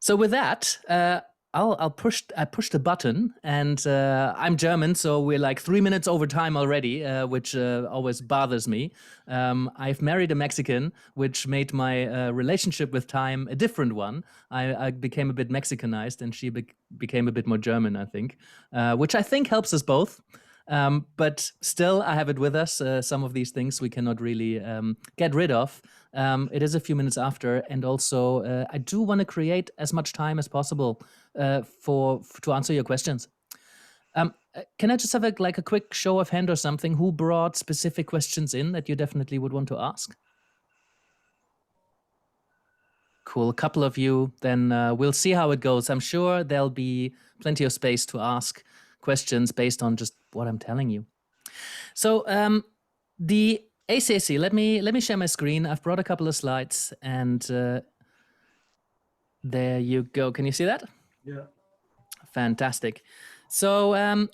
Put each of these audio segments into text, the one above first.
So with that, I push the button, and I'm German, so we're like 3 minutes over time already, which always bothers me. I've married a Mexican, which made my relationship with time a different one. I became a bit Mexicanized, and she became a bit more German, I think, which I think helps us both. But still, I have it with us. Some of these things we cannot really get rid of. It is a few minutes after, and also I do want to create as much time as possible to answer your questions. Can I just have a quick show of hand or something? Who brought specific questions in that you definitely would want to ask? Cool, a couple of you. Then we'll see how it goes. I'm sure there'll be plenty of space to ask questions based on just what I'm telling you. So the ACIC, let me share my screen. I've brought a couple of slides, and there you go. Can you see that? Yeah. Fantastic. So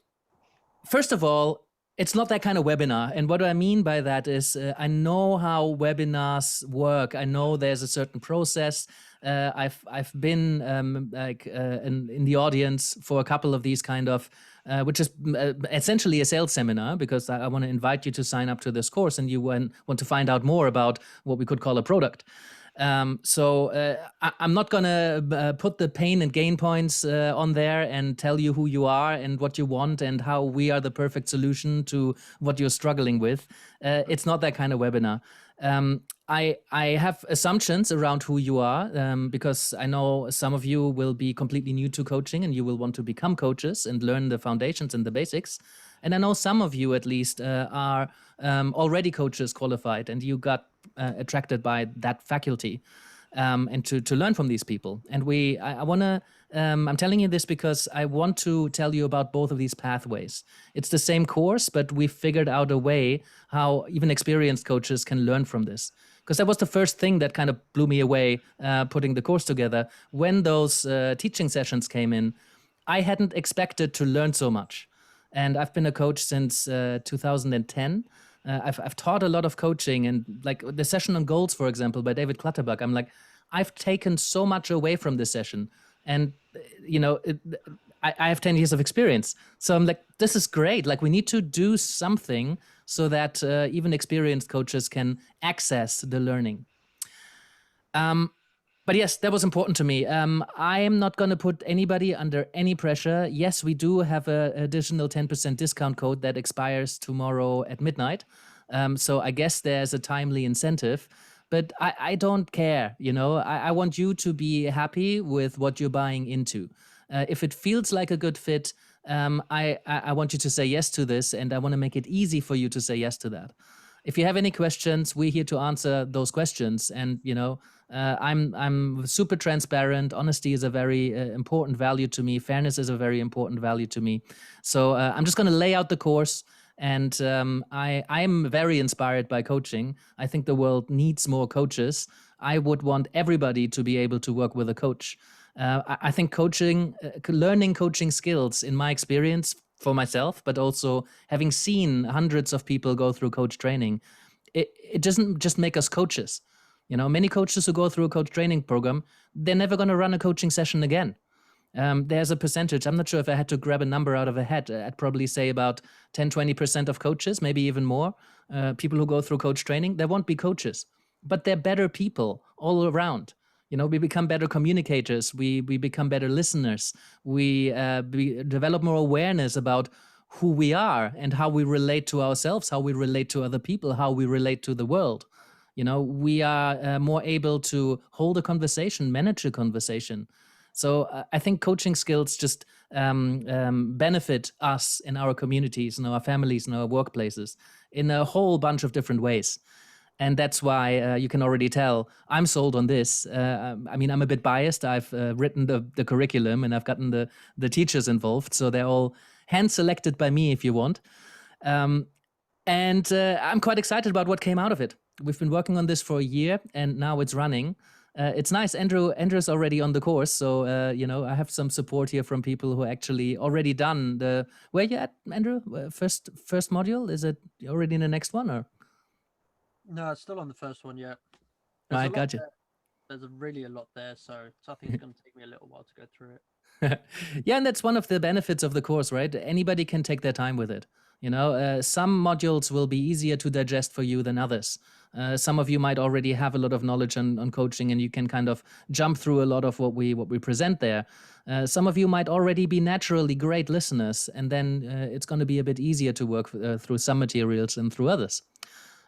first of all, it's not that kind of webinar. And what I mean by that is I know how webinars work. I know there's a certain process. I've been in the audience for a couple of these kind of, which is essentially a sales seminar, because I want to invite you to sign up to this course, and you want to find out more about what we could call a product. So I'm not going to put the pain and gain points on there and tell you who you are and what you want and how we are the perfect solution to what you're struggling with. It's not that kind of webinar. I have assumptions around who you are, because I know some of you will be completely new to coaching and you will want to become coaches and learn the foundations and the basics. And I know some of you at least are already coaches qualified, and you got attracted by that faculty and to learn from these people. And I want to, I'm telling you this because I want to tell you about both of these pathways. It's the same course, but we figured out a way how even experienced coaches can learn from this. Because that was the first thing that kind of blew me away putting the course together. When those teaching sessions came in, I hadn't expected to learn so much. And I've been a coach since 2010. I've taught a lot of coaching, and like the session on goals, for example, by David Clutterbuck, I'm like, I've taken so much away from this session. And, you know, I have 10 years of experience. So I'm like, this is great. Like, we need to do something so that even experienced coaches can access the learning. But yes, that was important to me. I am not going to put anybody under any pressure. Yes, we do have an additional 10% discount code that expires tomorrow at midnight. So I guess there's a timely incentive. But I don't care, you know. I want you to be happy with what you're buying into. If it feels like a good fit, I want you to say yes to this, and I want to make it easy for you to say yes to that. If you have any questions, we're here to answer those questions. And, you know, I'm super transparent. Honesty is a very important value to me. Fairness is a very important value to me. So I'm just going to lay out the course. And I'm very inspired by coaching. I think the world needs more coaches. I would want everybody to be able to work with a coach. I think coaching, learning coaching skills, in my experience, for myself, but also having seen hundreds of people go through coach training, it doesn't just make us coaches. You know, many coaches who go through a coach training program, they're never going to run a coaching session again. There's a percentage, I'm not sure if I had to grab a number out of a hat, I'd probably say about 10-20% of coaches, maybe even more, people who go through coach training, they won't be coaches, but they're better people all around. You know, we become better communicators, we become better listeners, we develop more awareness about who we are and how we relate to ourselves, how we relate to other people, how we relate to the world. You know, we are more able to hold a conversation, manage a conversation. So I think coaching skills just benefit us in our communities, in our families, in our workplaces, in a whole bunch of different ways. And that's why you can already tell I'm sold on this. I mean, I'm a bit biased. I've written the curriculum and I've gotten the teachers involved. So they're all hand-selected by me, if you want. And I'm quite excited about what came out of it. We've been working on this for a year and now it's running. It's nice. Andrew's already on the course. So, you know, I have some support here from people who actually already done the... Where you at, Andrew? First module? Is it already in the next one or... No, it's still on the first one yet. I got you. there's really a lot there. So I think it's going to take me a little while to go through it. Yeah, and that's one of the benefits of the course, right? Anybody can take their time with it. Some modules will be easier to digest for you than others. Some of you might already have a lot of knowledge on coaching, and you can kind of jump through a lot of what we present there. Some of you might already be naturally great listeners, and then it's going to be a bit easier to work through some materials than through others.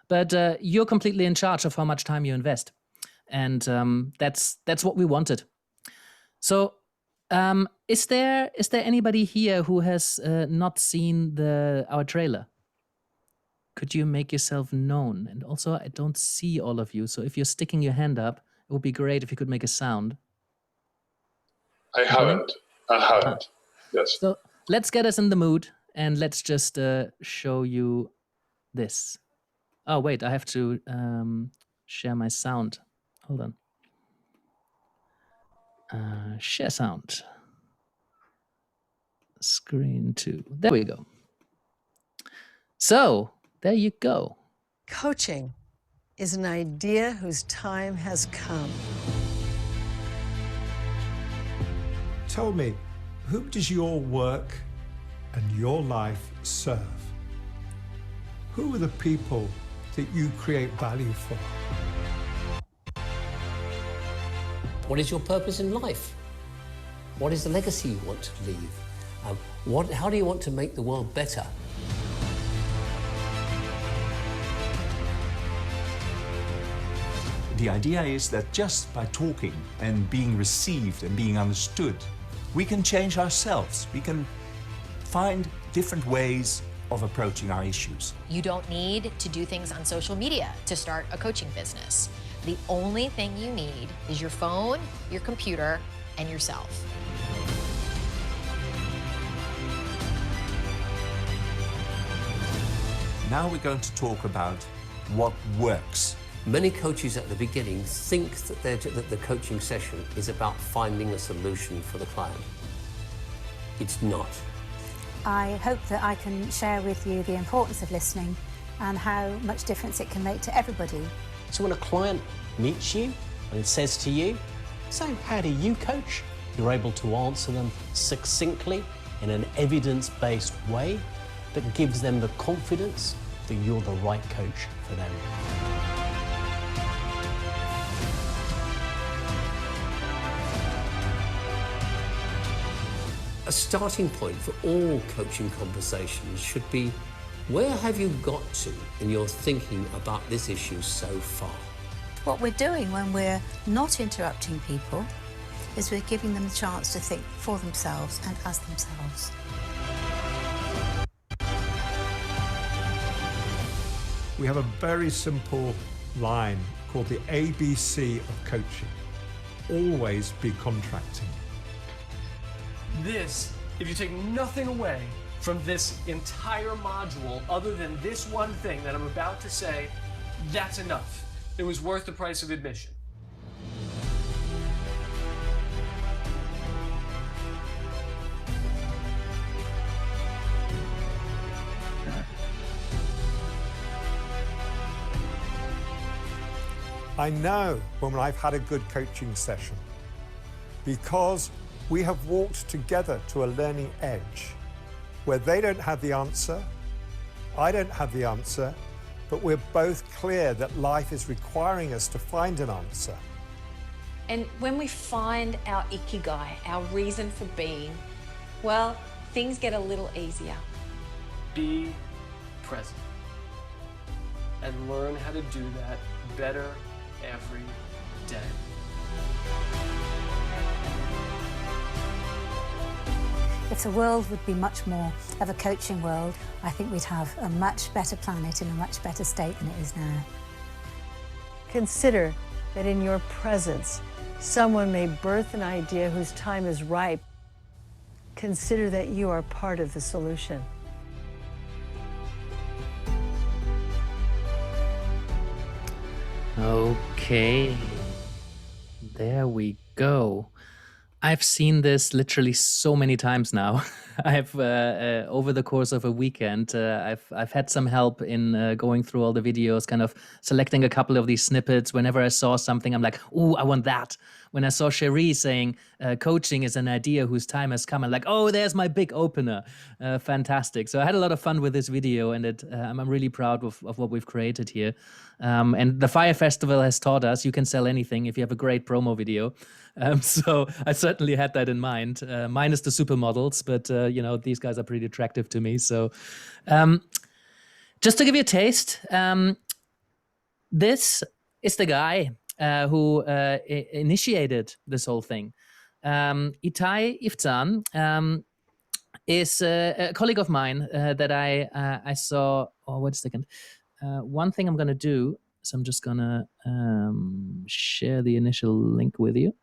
But you're completely in charge of how much time you invest, and that's what we wanted. So. Is there anybody here who has not seen our trailer? Could you make yourself known? And also, I don't see all of you, so if you're sticking your hand up, it would be great if you could make a sound. I haven't. Yes. So let's get us in the mood, and let's just show you this. Oh, wait, I have to share my sound. Hold on. Share sound. Screen 2. There we go. So, there you go. Coaching is an idea whose time has come. Tell me, who does your work and your life serve? Who are the people that you create value for? What is your purpose in life? What is the legacy you want to leave? How do you want to make the world better? The idea is that just by talking and being received and being understood, we can change ourselves. We can find different ways of approaching our issues. You don't need to do things on social media to start a coaching business. The only thing you need is your phone, your computer, and yourself. Now we're going to talk about what works. Many coaches at the beginning think that the coaching session is about finding a solution for the client. It's not. I hope that I can share with you the importance of listening and how much difference it can make to everybody. So when a client meets you and says to you, "So how do you coach?" you're able to answer them succinctly in an evidence-based way that gives them the confidence that you're the right coach for them. A starting point for all coaching conversations should be, where have you got to in your thinking about this issue so far? What we're doing when we're not interrupting people is we're giving them the chance to think for themselves and as themselves. We have a very simple line called the ABC of coaching. Always be contracting. This, if you take nothing away from this entire module other than this one thing that I'm about to say, that's enough. It was worth the price of admission. I know when I've had a good coaching session because we have walked together to a learning edge where they don't have the answer, I don't have the answer, but we're both clear that life is requiring us to find an answer. And when we find our ikigai, our reason for being, well, things get a little easier. Be present and learn how to do that better every day. If the world would be much more of a coaching world, I think we'd have a much better planet in a much better state than it is now. Consider that in your presence, someone may birth an idea whose time is ripe. Consider that you are part of the solution. Okay, there we go. I've seen this literally so many times now. I've over the course of a weekend, I've had some help in going through all the videos, kind of selecting a couple of these snippets. Whenever I saw something, I'm like, "Oh, I want that." When I saw Cherie saying coaching is an idea whose time has come, I'm like, "Oh, there's my big opener." Fantastic! So I had a lot of fun with this video, and I'm really proud of what we've created here. And the Fire Festival has taught us you can sell anything if you have a great promo video. So I certainly had that in mind, minus the supermodels, but these guys are pretty attractive to me. So just to give you a taste, this is the guy who initiated this whole thing. Itai Iftach is a colleague of mine that I saw. Oh, wait a second. One thing I'm going to do, so I'm just going to share the initial link with you.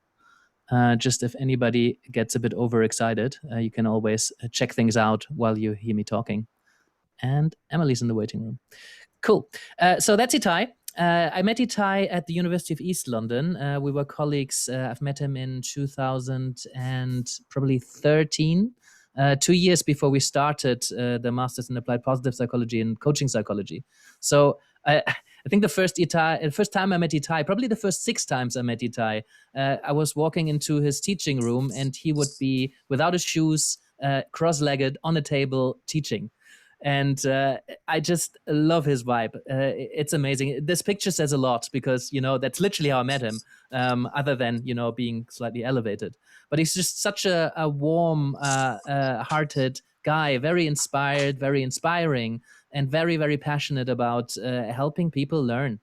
Just if anybody gets a bit overexcited, you can always check things out while you hear me talking. And Emily's in the waiting room. Cool. So that's Itai. I met Itai at the University of East London. We were colleagues. I've met him in 2013, 2 years before we started the Masters in Applied Positive Psychology and Coaching Psychology. So I think the first time I met Itai, probably the first 6 times I met Itai, I was walking into his teaching room and he would be without his shoes, cross-legged on a table teaching. And I just love his vibe. It's amazing. This picture says a lot because, that's literally how I met him, other than, being slightly elevated. But he's just such a warm, hearted guy, very inspired, very inspiring, and very, very passionate about helping people learn.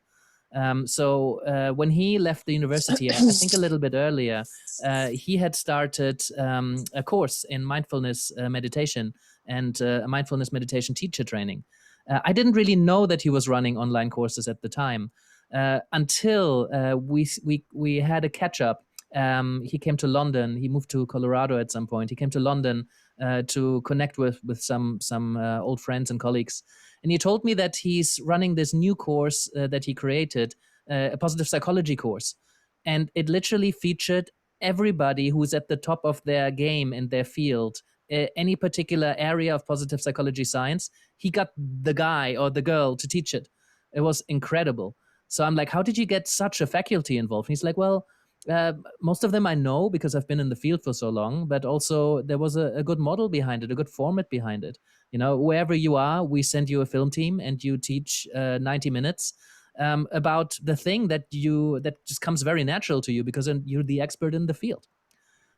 So when he left the university, I think a little bit earlier, he had started a course in mindfulness meditation and a mindfulness meditation teacher training. I didn't really know that he was running online courses at the time until we had a catch up. He came to London. He moved to Colorado at some point. He came to London to connect with some old friends and colleagues. And he told me that he's running this new course that he created, a positive psychology course. And it literally featured everybody who's at the top of their game in their field, any particular area of positive psychology science. He got the guy or the girl to teach it. It was incredible. So I'm like, how did you get such a faculty involved? And he's like, well, most of them I know because I've been in the field for so long, but also there was a good model behind it, a good format behind it. Wherever you are, we send you a film team and you teach 90 minutes about the thing that just comes very natural to you because you're the expert in the field.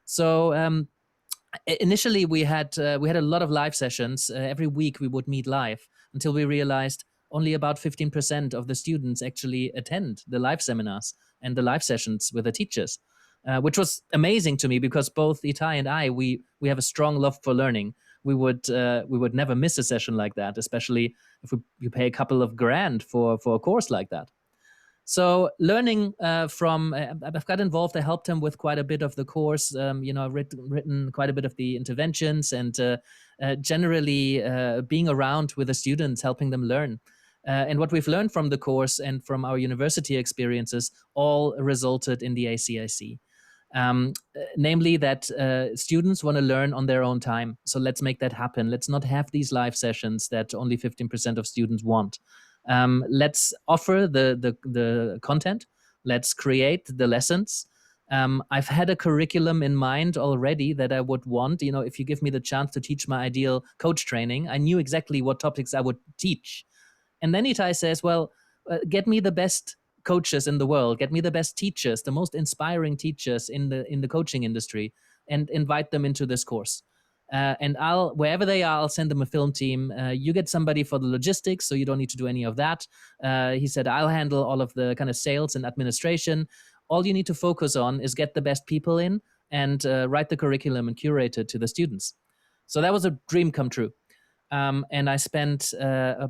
So initially we had a lot of live sessions. Every week we would meet live until we realized only about 15% of the students actually attend the live seminars and the live sessions with the teachers, which was amazing to me because both Itai and I, we have a strong love for learning. We would never miss a session like that, especially if you pay a couple of grand for a course like that. So learning from, I've got involved. I helped him with quite a bit of the course. I've written quite a bit of the interventions and generally being around with the students, helping them learn. And what we've learned from the course and from our university experiences all resulted in the ACIC. Namely that students want to learn on their own time. So let's make that happen. Let's not have these live sessions that only 15% of students want. Let's offer the content. Let's create the lessons. I've had a curriculum in mind already that I would want. If you give me the chance to teach my ideal coach training, I knew exactly what topics I would teach. And then Itai says, well, get me the best coaches in the world, get me the best teachers, the most inspiring teachers in the coaching industry, and invite them into this course. And wherever they are, I'll send them a film team. You get somebody for the logistics, so you don't need to do any of that. He said, I'll handle all of the kind of sales and administration. All you need to focus on is get the best people in and write the curriculum and curate it to the students. So that was a dream come true. And I spent, I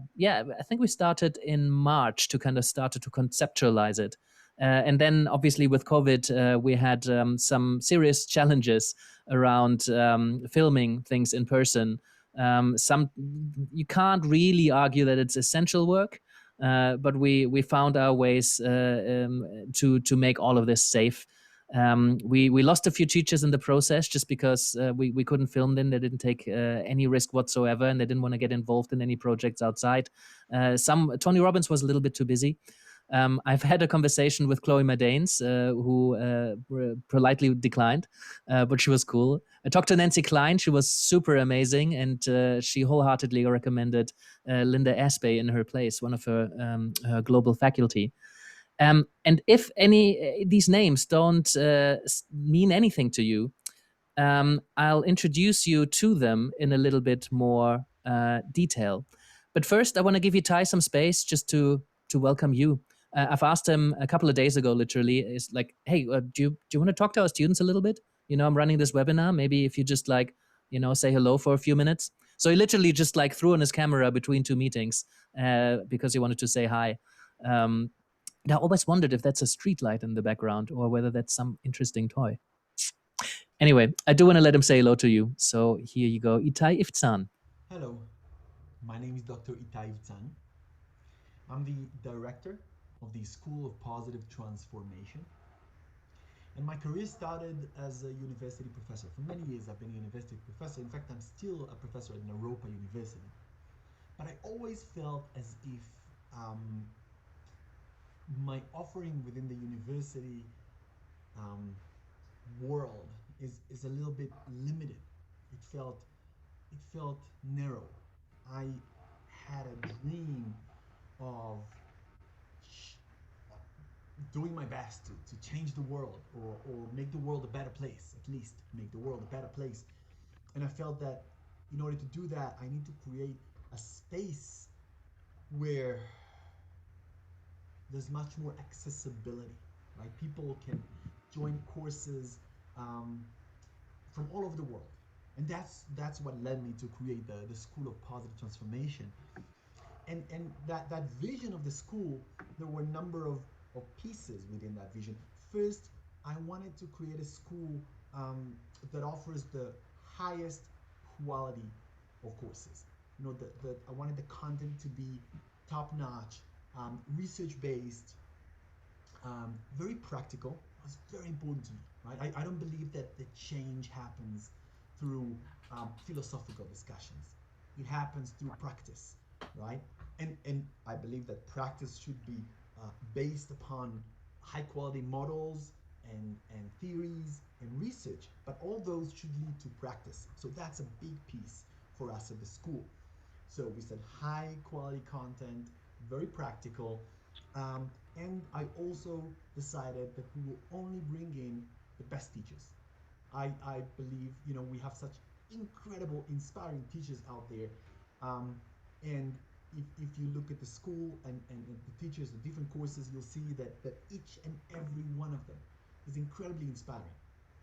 think we started in March to kind of started to conceptualize it. And then obviously with COVID, we had some serious challenges around filming things in person. You can't really argue that it's essential work, but we found our ways to make all of this safe. We lost a few teachers in the process just because we couldn't film them. They didn't take any risk whatsoever, and they didn't want to get involved in any projects outside. Tony Robbins was a little bit too busy. I've had a conversation with Chloe Madanes, who politely declined, but she was cool. I talked to Nancy Klein. She was super amazing, and she wholeheartedly recommended Linda Aspey in her place, one of her global faculty. And if any these names don't mean anything to you, I'll introduce you to them in a little bit more detail. But first, I want to give Itai some space just to welcome you. I've asked him a couple of days ago, literally, is like, hey, do you want to talk to our students a little bit? You know, I'm running this webinar. Maybe if you just like, you know, say hello for a few minutes. So he literally just like threw on his camera between two meetings because he wanted to say hi. And I always wondered if that's a street light in the background or whether that's some interesting toy. Anyway, I do want to let him say hello to you. So here you go, Itai Iftach. Hello, my name is Dr. Itai Iftach. I'm the director of the School of Positive Transformation. And my career started as a university professor. For many years I've been a university professor. In fact, I'm still a professor at Europa University. But I always felt as if my offering within the university world is a little bit limited. It felt narrow. I had a dream of doing my best to change the world or make the world a better place, at least make the world a better place. And I felt that in order to do that, I need to create a space where there's much more accessibility, right? People can join courses from all over the world. And that's what led me to create the School of Positive Transformation. And that vision of the school, there were a number of pieces within that vision. First, I wanted to create a school that offers the highest quality of courses. You know, I wanted the content to be top-notch, research-based, very practical. It was very important to me, right? I don't believe that the change happens through philosophical discussions. It happens through practice, right? And I believe that practice should be based upon high-quality models and theories and research, but all those should lead to practice. So that's a big piece for us at the school. So we said high-quality content, very practical, and I also decided that we will only bring in the best teachers. I believe, you know, we have such incredible, inspiring teachers out there, and if you look at the school and the teachers, the different courses, you'll see that each and every one of them is incredibly inspiring.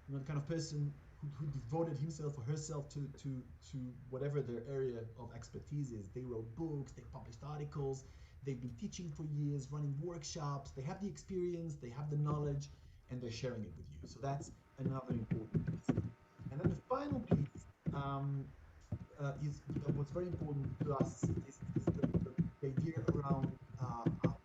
You know, the kind of person who devoted himself or herself to whatever their area of expertise is. They wrote books, they published articles, they've been teaching for years, running workshops, they have the experience, they have the knowledge, and they're sharing it with you. So that's another important piece. And then the final piece is what's very important to us is the idea around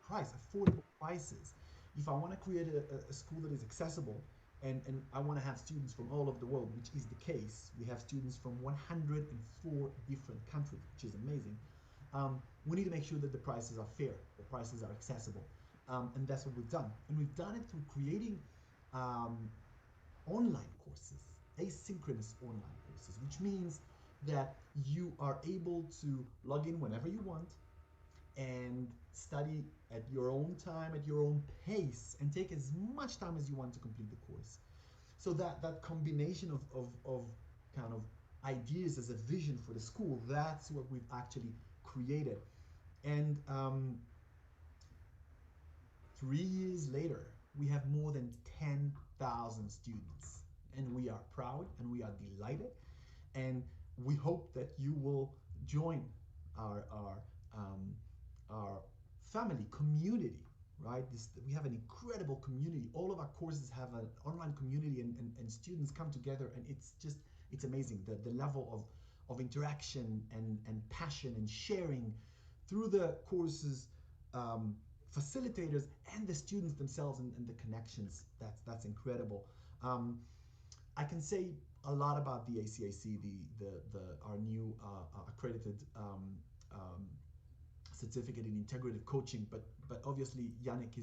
price, affordable prices. If I want to create a school that is accessible, and I want to have students from all over the world, which is the case. We have students from 104 different countries, which is amazing. We need to make sure that the prices are fair, the prices are accessible. And that's what we've done. And we've done it through creating online courses, asynchronous online courses, which means that you are able to log in whenever you want and study at your own time, at your own pace, and take as much time as you want to complete the course. So that combination of kind of ideas as a vision for the school, that's what we've actually created. And 3 years later, we have more than 10,000 students, and we are proud and we are delighted, and we hope that you will join our family community, right? We have an incredible community. All of our courses have an online community, and students come together, and it's amazing. The level of interaction and passion and sharing through the courses facilitators and the students themselves and the connections. That's incredible. I can say a lot about the ACIC, our new accredited certificate in integrative coaching, but obviously Yannick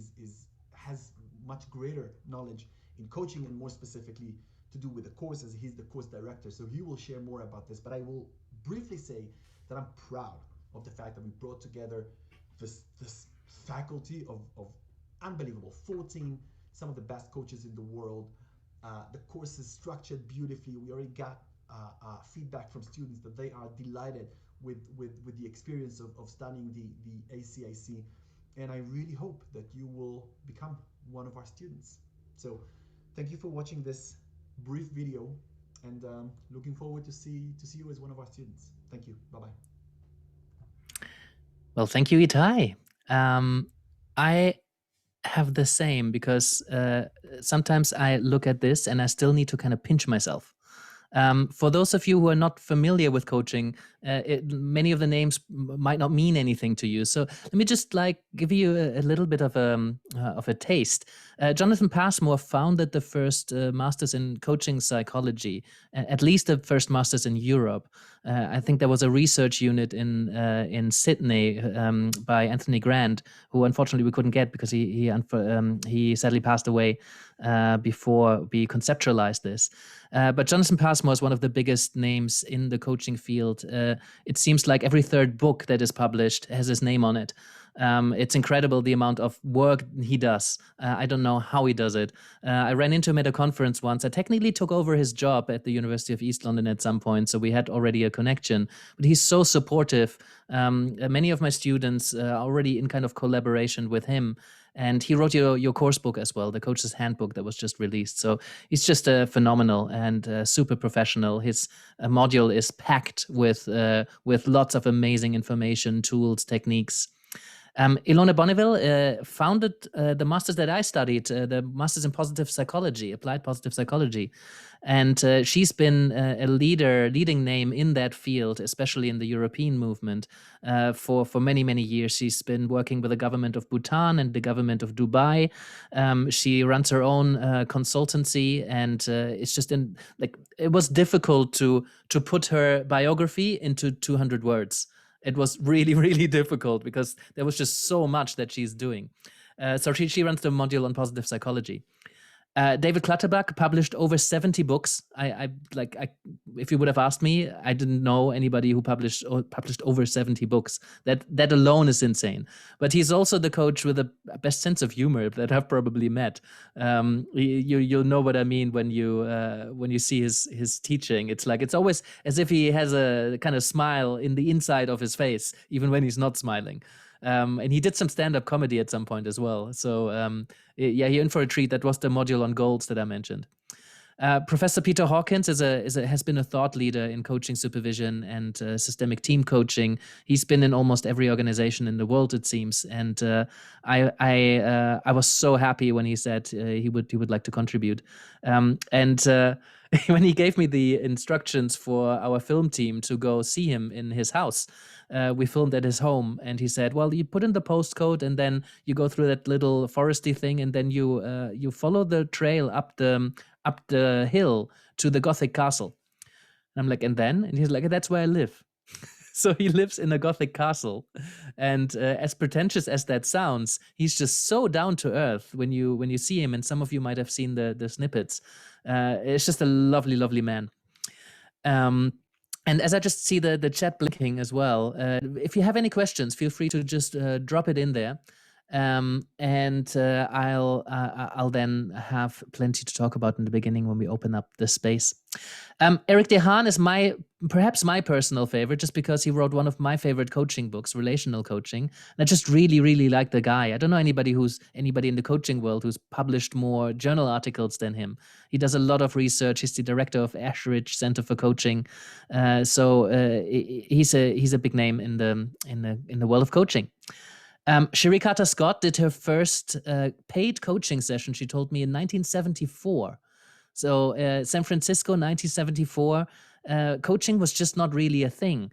has much greater knowledge in coaching, and more specifically to do with the courses. He's the course director, so he will share more about this. But I will briefly say that I'm proud of the fact that we brought together this faculty of unbelievable 14, some of the best coaches in the world. The course is structured beautifully. We already got feedback from students that they are delighted with the experience of studying the ACIC, and I really hope that you will become one of our students. So thank you for watching this brief video, and looking forward to see you as one of our students. Thank you. Bye-bye. Well, thank you, Itai. I have the same, because sometimes I look at this and I still need to kind of pinch myself. For those of you who are not familiar with coaching, many of the names might not mean anything to you. So let me just give you a little bit of a taste. Jonathan Passmore founded the first Masters in Coaching Psychology, at least the first Masters in Europe. I think there was a research unit in Sydney by Anthony Grant, who unfortunately we couldn't get because he sadly passed away before we conceptualized this. But Jonathan Passmore is one of the biggest names in the coaching field. It seems like every third book that is published has his name on it. It's incredible the amount of work he does. I don't know how he does it. I ran into him at a conference once. I technically took over his job at the University of East London at some point, so we had already a connection. But he's so supportive. Many of my students are already in kind of collaboration with him. And he wrote your course book as well, the Coach's Handbook that was just released. So he's just phenomenal and super professional. His module is packed with lots of amazing information, tools, techniques. Ilona Bonneville founded the masters that I studied, the Masters in Positive Psychology, Applied Positive Psychology. And she's been a leading name in that field, especially in the European movement, for many, many years. She's been working with the government of Bhutan and the government of Dubai. She runs her own consultancy, and it's just it was difficult to put her biography into 200 words. It was really, really difficult because there was just so much that she's doing. So she runs the module on positive psychology. David Clutterbuck published over 70 books. If you would have asked me, I didn't know anybody who published over 70 books. That alone is insane. But he's also the coach with the best sense of humor that I've probably met. You'll know what I mean when you see his teaching. It's always as if he has a kind of smile in the inside of his face, even when he's not smiling. And he did some stand-up comedy at some point as well. So you're in for a treat. That was the module on goals that I mentioned. Professor Peter Hawkins has been a thought leader in coaching supervision and systemic team coaching. He's been in almost every organization in the world, it seems. And I was so happy when he said he would like to contribute. When he gave me the instructions for our film team to go see him in his house, we filmed at his home, and he said, well, you put in the postcode and then you go through that little foresty thing, and then you follow the trail up the hill to the Gothic castle. And I'm like, and then? And he's like, that's where I live. So he lives in a Gothic castle. And as pretentious as that sounds, he's just so down to earth when you see him, and some of you might have seen the snippets. It's just a lovely, lovely man. And as I just see the chat blinking as well, if you have any questions, feel free to just drop it in there. And I'll then have plenty to talk about in the beginning when we open up the space. Eric De Haan is perhaps my personal favorite, just because he wrote one of my favorite coaching books, Relational Coaching. And I just really, really like the guy. I don't know anybody in the coaching world who's published more journal articles than him. He does a lot of research. He's the director of Ashridge Center for Coaching. So he's a big name in the world of coaching. Sherry Carter Scott did her first paid coaching session, she told me, in 1974. So San Francisco, 1974, coaching was just not really a thing.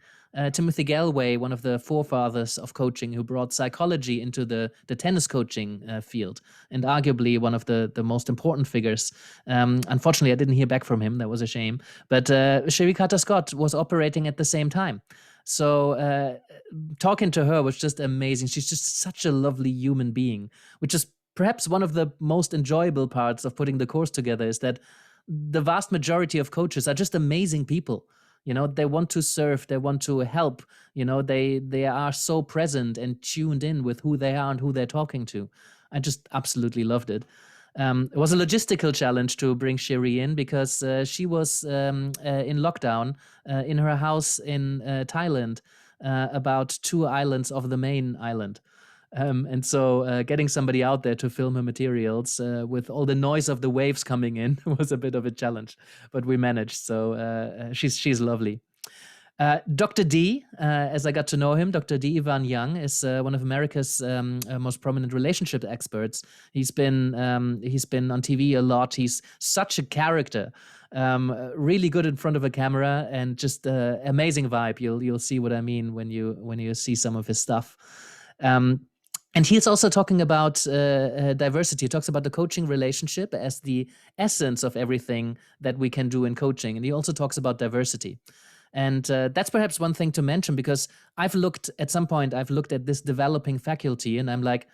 Timothy Galway, one of the forefathers of coaching, who brought psychology into the tennis coaching field, and arguably one of the most important figures. Unfortunately, I didn't hear back from him. That was a shame. But Sherry Carter Scott was operating at the same time. So talking to her was just amazing. She's just such a lovely human being, which is perhaps one of the most enjoyable parts of putting the course together, is that the vast majority of coaches are just amazing people. You know, they want to serve, they want to help. You know, they are so present and tuned in with who they are and who they're talking to. I just absolutely loved it. It was a logistical challenge to bring Sherry in because she was in lockdown in her house in Thailand, about 2 islands of the main island. And so getting somebody out there to film her materials with all the noise of the waves coming in was a bit of a challenge, but we managed. So she's lovely. Dr. D, as I got to know him, Dr. D. Ivan Young is one of America's most prominent relationship experts. He's been on TV a lot. He's such a character, really good in front of a camera, and just amazing vibe. You'll see what I mean when you see some of his stuff. And he's also talking about diversity. He talks about the coaching relationship as the essence of everything that we can do in coaching. And he also talks about diversity. And that's perhaps one thing to mention, because I've looked at this developing faculty, and I'm like,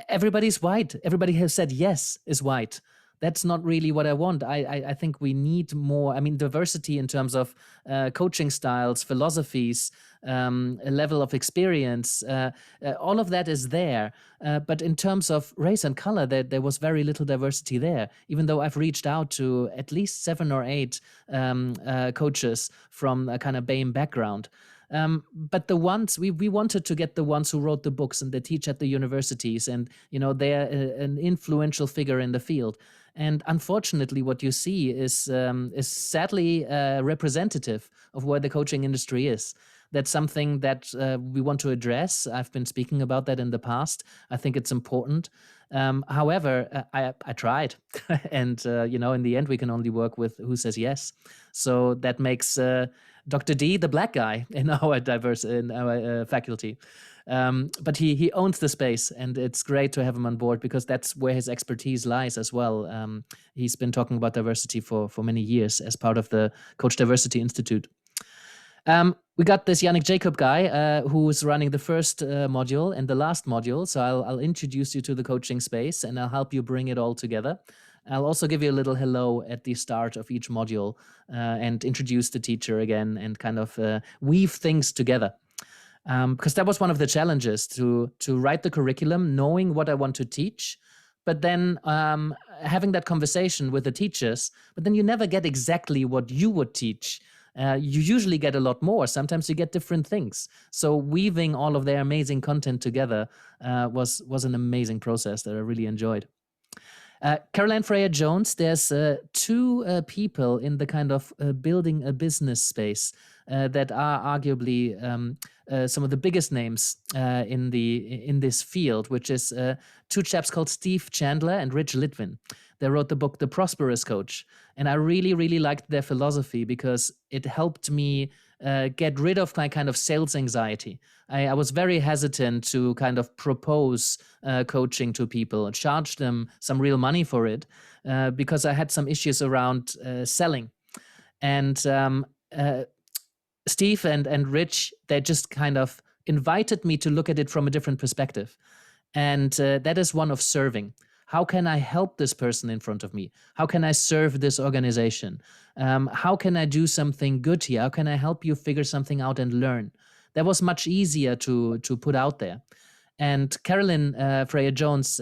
everybody's white. Everybody has said yes is white. That's not really what I want. I think we need more, diversity in terms of coaching styles, philosophies, a level of experience. All of that is there. But in terms of race and color, there was very little diversity there, even though I've reached out to at least 7 or 8 coaches from a kind of BAME background. But the ones we wanted to get the ones who wrote the books and they teach at the universities, and they're an influential figure in the field. And unfortunately, what you see is sadly representative of where the coaching industry is. That's something that we want to address. I've been speaking about that in the past. I think it's important. However, I tried, and in the end, we can only work with who says yes. So that makes Dr. D the black guy in our faculty. But he owns the space, and it's great to have him on board because that's where his expertise lies as well. He's been talking about diversity for many years as part of the Coach Diversity Institute. We got this Yannick Jacob guy who's running the first module and the last module. So I'll introduce you to the coaching space, and I'll help you bring it all together. I'll also give you a little hello at the start of each module and introduce the teacher again and kind of weave things together. Because that was one of the challenges, to write the curriculum, knowing what I want to teach, but then having that conversation with the teachers, but then you never get exactly what you would teach. You usually get a lot more. Sometimes you get different things. So weaving all of their amazing content together was an amazing process that I really enjoyed. Caroline Freya Jones, there's 2 people in the kind of building a business space that are arguably some of the biggest names in this field, which is 2 chaps called Steve Chandler and Rich Litvin. They wrote the book The Prosperous Coach, and I really, really liked their philosophy because it helped me get rid of my kind of sales anxiety. I was very hesitant to kind of propose coaching to people, charge them some real money for it, because I had some issues around selling. And Steve and Rich, they just kind of invited me to look at it from a different perspective. And that is one of serving. How can I help this person in front of me? How can I serve this organization? How can I do something good here? How can I help you figure something out and learn? That was much easier to put out there. And Caroline Freya Jones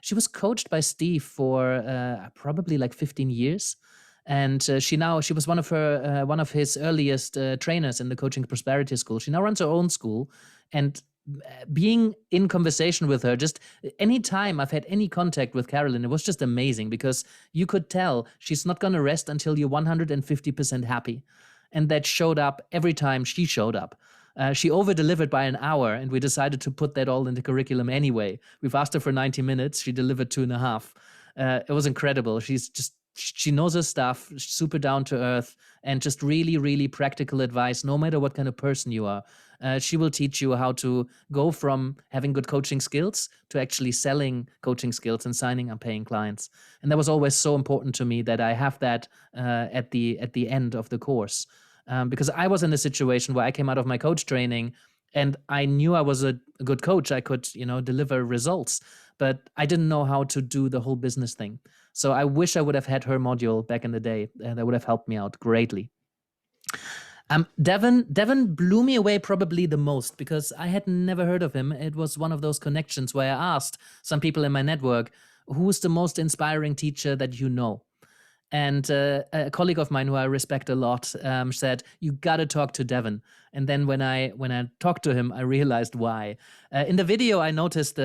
she was coached by Steve for probably like 15 years. And she was one of his earliest trainers in the Coaching Prosperity School. She now runs her own school, and being in conversation with her, just any time I've had any contact with Caroline, it was just amazing because you could tell she's not going to rest until you're 150% happy. And that showed up every time she showed up. She over-delivered by an hour, and we decided to put that all into curriculum anyway. We've asked her for 90 minutes. She delivered 2.5. It was incredible. She's just she knows her stuff, super down to earth, and just really, really practical advice, no matter what kind of person you are. She will teach you how to go from having good coaching skills to actually selling coaching skills and signing and paying clients. And that was always so important to me that I have that at the end of the course. Because I was in a situation where I came out of my coach training and I knew I was a good coach. I could, deliver results, but I didn't know how to do the whole business thing. So I wish I would have had her module back in the day. That would have helped me out greatly. Devin blew me away probably the most because I had never heard of him. It was one of those connections where I asked some people in my network, who's the most inspiring teacher that you know? And a colleague of mine who I respect a lot said, you got to talk to Devin. And then when I talked to him, I realized why. In the video, I noticed we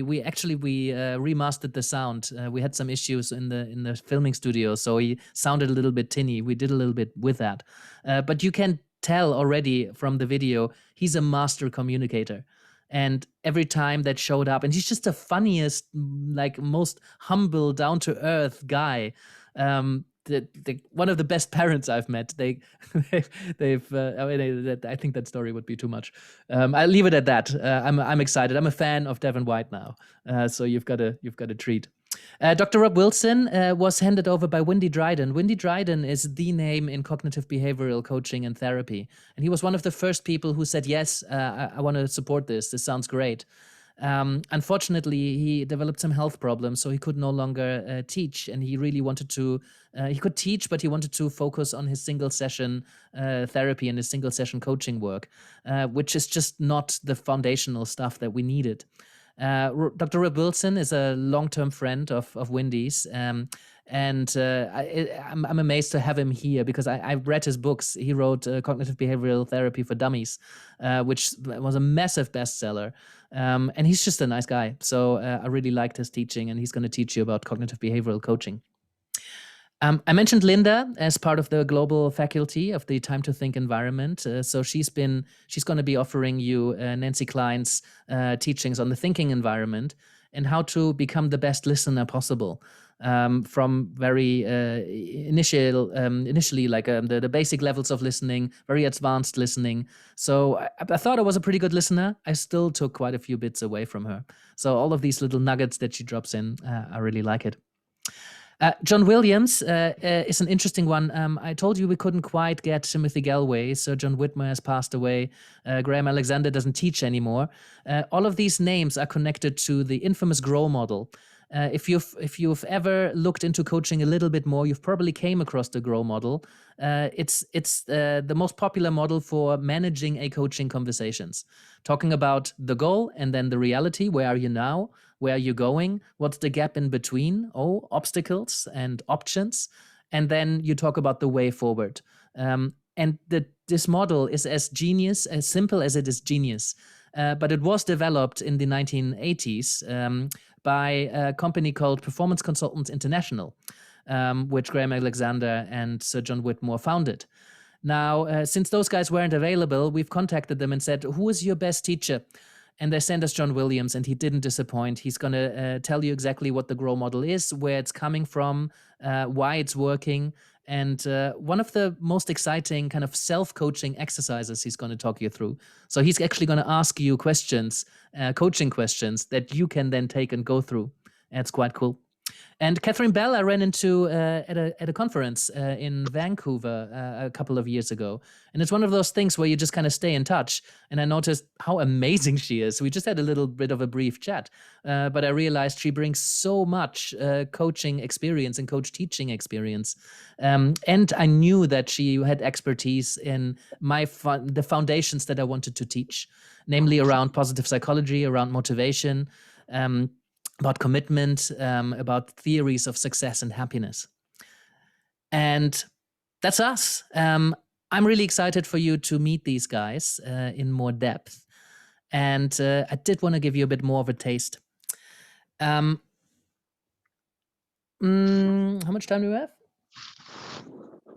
remastered the sound. We had some issues in the filming studio, so he sounded a little bit tinny. We did a little bit with that. But you can tell already from the video, he's a master communicator. And every time that showed up, and he's just the funniest, like most humble, down-to-earth guy. One of the best parents I've met. I think that story would be too much. I'll leave it at that. I'm excited. I'm a fan of Devin White now. So you've got a treat. Dr. Rob Wilson was handed over by Wendy Dryden. Wendy Dryden is the name in cognitive behavioral coaching and therapy. And he was one of the first people who said, yes, I want to support this. This sounds great. Unfortunately, he developed some health problems, so he could no longer teach. And he really wanted to, he could teach, but he wanted to focus on his single session therapy and his single session coaching work, which is just not the foundational stuff that we needed. Dr. Rob Wilson is a long-term friend of Wendy's, and I'm amazed to have him here because I read his books. He wrote Cognitive Behavioral Therapy for Dummies, which was a massive bestseller, and he's just a nice guy. So I really liked his teaching, and he's going to teach you about cognitive behavioral coaching. I mentioned Linda as part of the global faculty of the Time to Think environment. So she's going to be offering you Nancy Klein's teachings on the thinking environment and how to become the best listener possible. From very initially like the basic levels of listening, very advanced listening. So I thought I was a pretty good listener. I still took quite a few bits away from her. So all of these little nuggets that she drops in, I really like it. John Williams is an interesting one. I told you we couldn't quite get Timothy Galway, so John Whitmer has passed away. Graham Alexander doesn't teach anymore. All of these names are connected to the infamous GROW model. If you've ever looked into coaching a little bit more, you've probably came across the GROW model. It's the most popular model for managing a coaching conversations, talking about the goal and then the reality. Where are you now? Where are you going? What's the gap in between? Oh, obstacles and options. And then you talk about the way forward. And this model is as simple as it is genius. But it was developed in the 1980s by a company called Performance Consultants International, which Graham Alexander and Sir John Whitmore founded. Now, since those guys weren't available, we've contacted them and said, who is your best teacher? And they sent us John Williams, and he didn't disappoint. He's going to tell you exactly what the GROW model is, where it's coming from, why it's working. And one of the most exciting kind of self-coaching exercises he's going to talk you through. So he's actually going to ask you questions, coaching questions that you can then take and go through. It's quite cool. And Catherine Bell, I ran into at a conference in Vancouver a couple of years ago. And it's one of those things where you just kind of stay in touch. And I noticed how amazing she is. We just had a little bit of a brief chat. But I realized she brings so much coaching experience and coach teaching experience. And I knew that she had expertise in the foundations that I wanted to teach, namely around positive psychology, around motivation, about commitment, about theories of success and happiness. And that's us. I'm really excited for you to meet these guys in more depth. And I did want to give you a bit more of a taste. How much time do we have?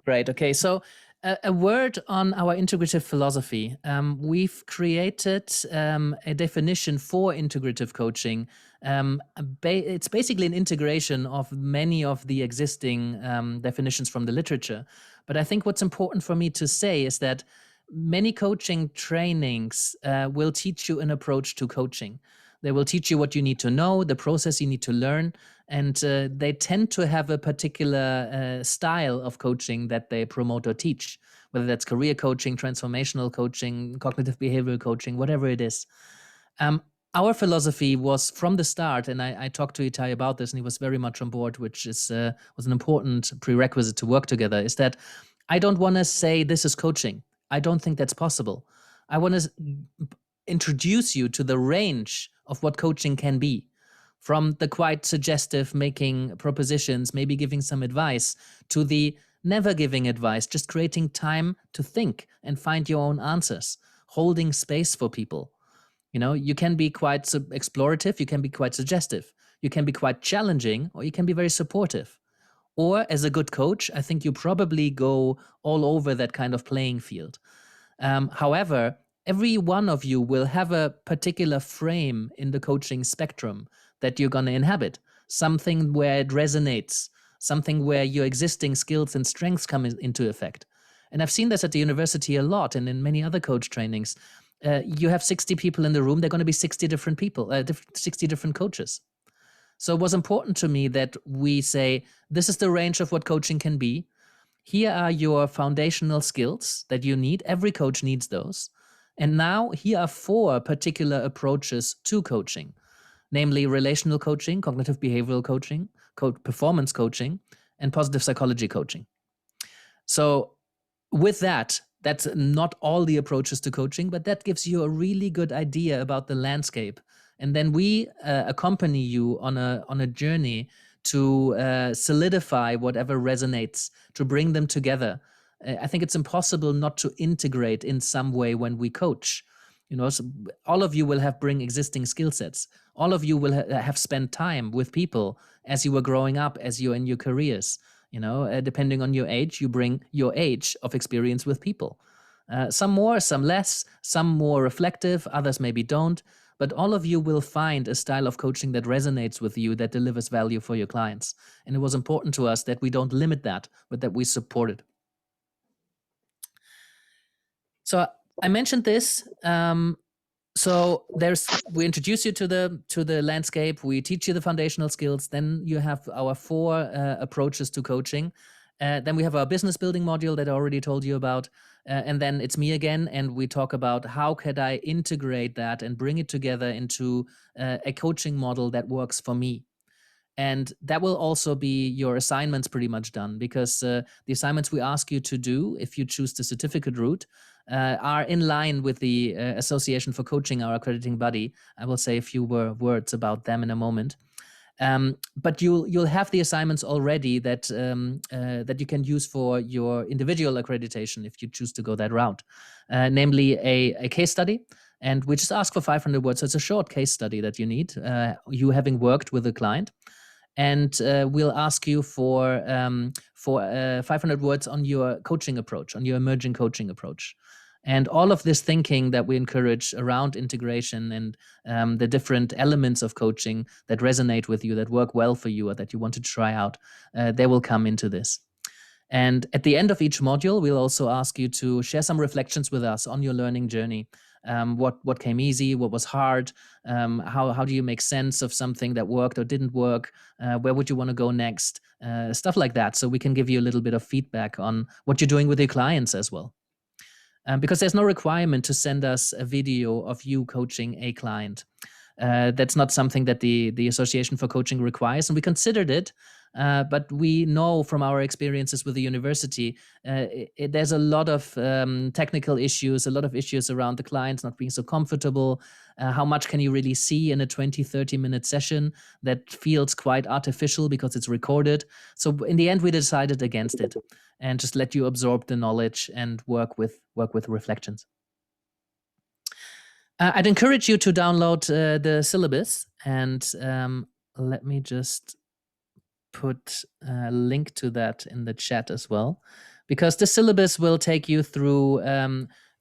Great. Okay. So A word on our integrative philosophy. We've created a definition for integrative coaching. It's basically an integration of many of the existing definitions from the literature. But I think what's important for me to say is that many coaching trainings will teach you an approach to coaching. They will teach you what you need to know, the process you need to learn, and they tend to have a particular style of coaching that they promote or teach, whether that's career coaching, transformational coaching, cognitive behavioral coaching, whatever it is. Our philosophy was from the start, and I talked to Itai about this, and he was very much on board, which was an important prerequisite to work together, is that I don't want to say this is coaching. I don't think that's possible. I want to introduce you to the range of what coaching can be, from the quite suggestive making propositions, maybe giving some advice, to the never giving advice, just creating time to think and find your own answers, holding space for people. You know, you can be quite explorative, you can be quite suggestive, you can be quite challenging, or you can be very supportive. Or as a good coach, I think you probably go all over that kind of playing field. However, every one of you will have a particular frame in the coaching spectrum that you're going to inhabit, something where it resonates, something where your existing skills and strengths come into effect. And I've seen this at the university a lot and in many other coach trainings. You have 60 people in the room, they're going to be 60 different people, 60 different coaches. So it was important to me that we say, this is the range of what coaching can be. Here are your foundational skills that you need. Every coach needs those. And now here are 4 particular approaches to coaching, namely relational coaching, cognitive behavioral coaching, performance coaching, and positive psychology coaching. So with that, that's not all the approaches to coaching, but that gives you a really good idea about the landscape. And then we accompany you on a journey to solidify whatever resonates, to bring them together. I think it's impossible not to integrate in some way when we coach. You know, so all of you will bring existing skill sets. All of you will have spent time with people as you were growing up, as you're in your careers. You know, depending on your age, you bring your age of experience with people. Some more, some less, some more reflective, others maybe don't. But all of you will find a style of coaching that resonates with you, that delivers value for your clients. And it was important to us that we don't limit that, but that we support it. So I mentioned this. So we introduce you to the landscape. We teach you the foundational skills. Then you have our 4 approaches to coaching. Then we have our business building module that I already told you about. And then it's me again, and we talk about how could I integrate that and bring it together into a coaching model that works for me. And that will also be your assignments pretty much done, because the assignments we ask you to do, if you choose the certificate route, are in line with the Association for Coaching, our accrediting body. I will say a few words about them in a moment. But you'll have the assignments already that that you can use for your individual accreditation if you choose to go that route, namely a case study. And we just ask for 500 words. So it's a short case study that you need, you having worked with a client. And we'll ask you for 500 words on your coaching approach, on your emerging coaching approach. And all of this thinking that we encourage around integration and the different elements of coaching that resonate with you, that work well for you, or that you want to try out, they will come into this. And at the end of each module, we'll also ask you to share some reflections with us on your learning journey. What came easy, what was hard, how do you make sense of something that worked or didn't work, where would you want to go next, stuff like that, so we can give you a little bit of feedback on what you're doing with your clients as well. Because there's no requirement to send us a video of you coaching a client. That's not something that the Association for Coaching requires, and we considered it. But we know from our experiences with the university, there's a lot of technical issues, a lot of issues around the clients not being so comfortable. How much can you really see in a 20-30-minute session that feels quite artificial because it's recorded? So in the end, we decided against it and just let you absorb the knowledge and work with reflections. I'd encourage you to download the syllabus, and let me just put a link to that in the chat as well. because the syllabus will take you through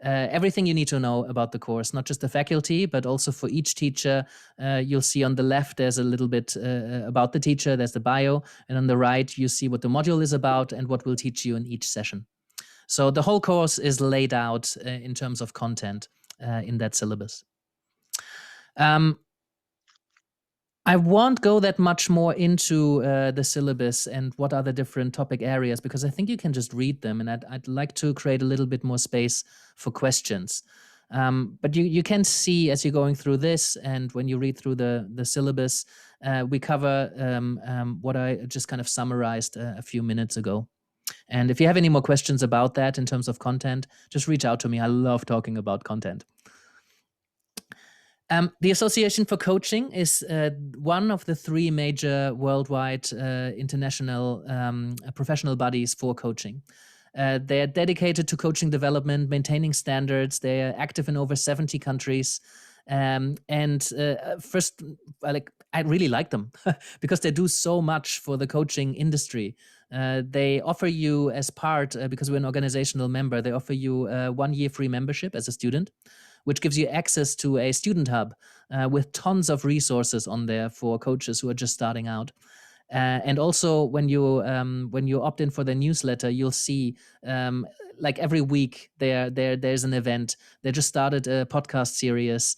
everything you need to know about the course, not just the faculty, but also for each teacher. You'll see on the left, there's a little bit about the teacher, there's the bio, and on the right, you see what the module is about and what we'll teach you in each session. So the whole course is laid out in terms of content in that syllabus. I won't go that much more into the syllabus and what are the different topic areas, because I think you can just read them, and I'd like to create a little bit more space for questions. But you can see as you're going through this, and when you read through the syllabus, we cover what I just kind of summarized a few minutes ago. And if you have any more questions about that in terms of content, just reach out to me. I love talking about content. The Association for Coaching is one of the 3 major worldwide international professional bodies for coaching. They are dedicated to coaching development, maintaining standards. They are active in over 70 countries. First, I really like them because they do so much for the coaching industry. They offer you as part, because we're an organizational member, they offer you 1 year free membership as a student, which gives you access to a student hub with tons of resources on there for coaches who are just starting out. And also, when you opt in for the newsletter, you'll see like every week there's an event. They just started a podcast series.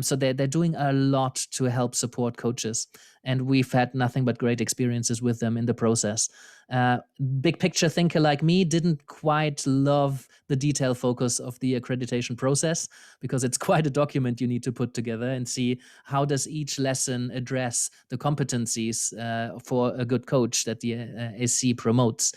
So they're doing a lot to help support coaches. And we've had nothing but great experiences with them in the process. Big picture thinker like me didn't quite love the detail focus of the accreditation process, because it's quite a document you need to put together and see how does each lesson address the competencies for a good coach that the AC promotes.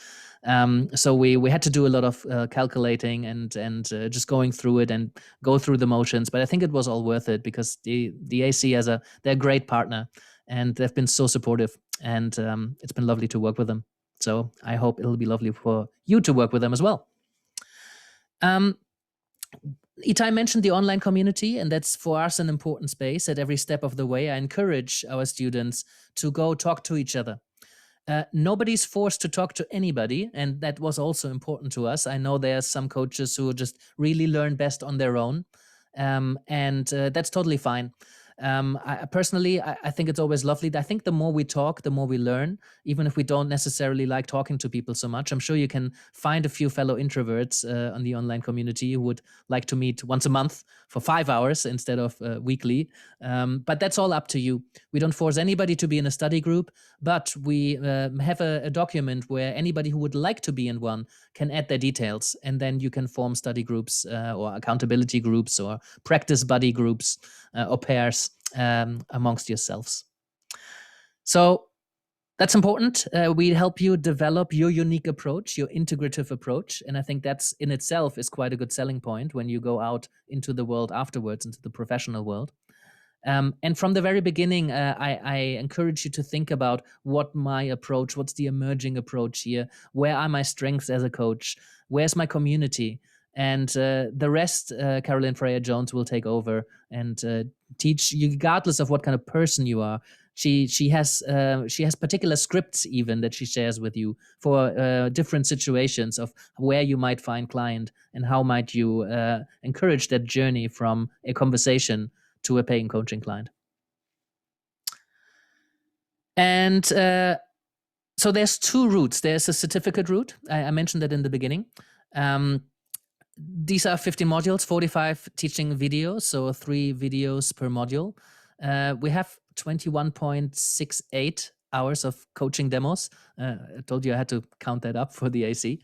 So we had to do a lot of calculating and just going through it and go through the motions. But I think it was all worth it, because the AC they're a great partner, and they've been so supportive, and it's been lovely to work with them. So I hope it'll be lovely for you to work with them as well. Itai mentioned the online community, and that's for us an important space. At every step of the way, I encourage our students to go talk to each other. Nobody's forced to talk to anybody, and that was also important to us. I know there are some coaches who just really learn best on their own, and that's totally fine. Personally, I think it's always lovely. I think the more we talk, the more we learn, even if we don't necessarily like talking to people so much. I'm sure you can find a few fellow introverts on the online community who would like to meet once a month for 5 hours instead of weekly. But that's all up to you. We don't force anybody to be in a study group, but we have a document where anybody who would like to be in one can add their details, and then you can form study groups or accountability groups or practice buddy groups or pairs amongst yourselves. So that's important. We help you develop your unique approach, your integrative approach. And I think that's in itself is quite a good selling point when you go out into the world afterwards, into the professional world. And from the very beginning, I encourage you to think about what's the emerging approach here? Where are my strengths as a coach? Where's my community? And the rest, Carolyn Freya-Jones will take over and teach you, regardless of what kind of person you are. She has particular scripts even that she shares with you for different situations of where you might find client and how might you encourage that journey from a conversation to a paying coaching client. And so there's 2 routes. There's a certificate route. I mentioned that in the beginning. These are 50 modules, 45 teaching videos, so 3 videos per module. We have 21.68 hours of coaching demos. I told you I had to count that up for the AC.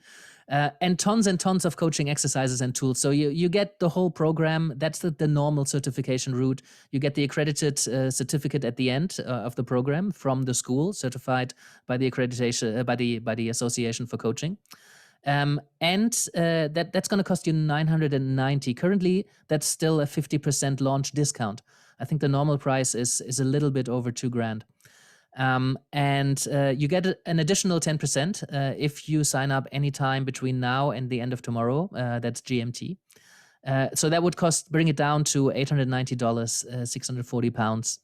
And tons of coaching exercises and tools. So you get the whole program. That's the normal certification route. You get the accredited certificate at the end of the program from the school, certified by the accreditation by the Association for Coaching. That's going to cost you $990. Currently, that's still a 50% launch discount. I think the normal price is a little bit over $2,000. You get an additional 10% if you sign up anytime between now and the end of tomorrow. That's GMT. So that would bring it down to $890, 640 pounds.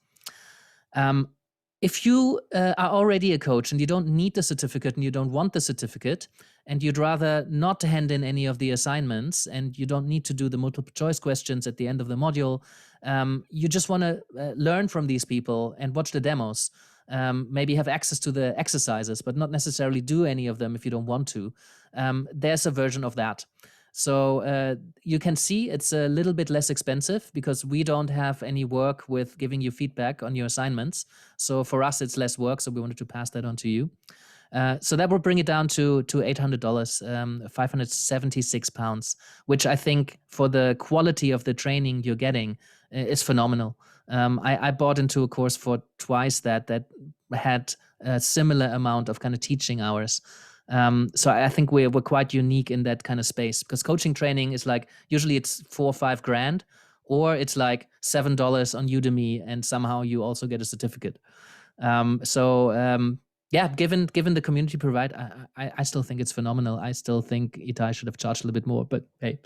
If you are already a coach and you don't need the certificate and you don't want the certificate, and you'd rather not hand in any of the assignments, and you don't need to do the multiple choice questions at the end of the module, you just want to learn from these people and watch the demos, maybe have access to the exercises, but not necessarily do any of them if you don't want to, there's a version of that. So you can see it's a little bit less expensive because we don't have any work with giving you feedback on your assignments. So for us, it's less work. So we wanted to pass that on to you. So that will bring it down to $800, £576, which I think for the quality of the training you're getting is phenomenal. I bought into a course for twice that had a similar amount of kind of teaching hours. So I think we're quite unique in that kind of space, because coaching training is like, usually it's $4 or $5 grand, or it's like $7 on Udemy and somehow you also get a certificate. Yeah, given the community provide, I still think it's phenomenal. I still think Itai should have charged a little bit more, but hey.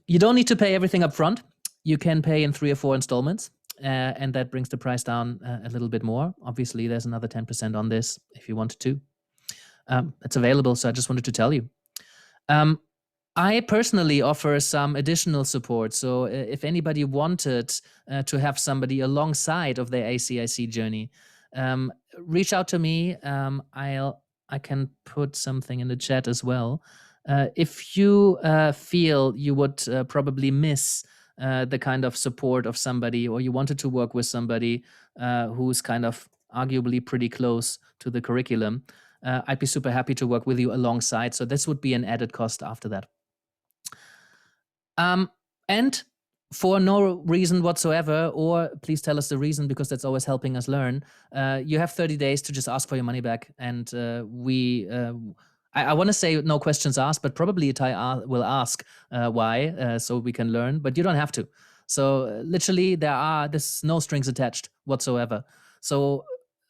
You don't need to pay everything up front. You can pay in 3 or 4 installments. And that brings the price down a little bit more. Obviously, there's another 10% on this if you wanted to. It's available, so I just wanted to tell you. I personally offer some additional support. So if anybody wanted to have somebody alongside of their ACIC journey, reach out to me. I can put something in the chat as well. If you feel you would probably miss the kind of support of somebody, or you wanted to work with somebody who's kind of arguably pretty close to the curriculum, I'd be super happy to work with you alongside. So this would be an added cost after that. And for no reason whatsoever, or please tell us the reason, because that's always helping us learn, you have 30 days to just ask for your money back. And I want to say no questions asked, but probably Itai will ask why, so we can learn, but you don't have to. So literally there's no strings attached whatsoever. So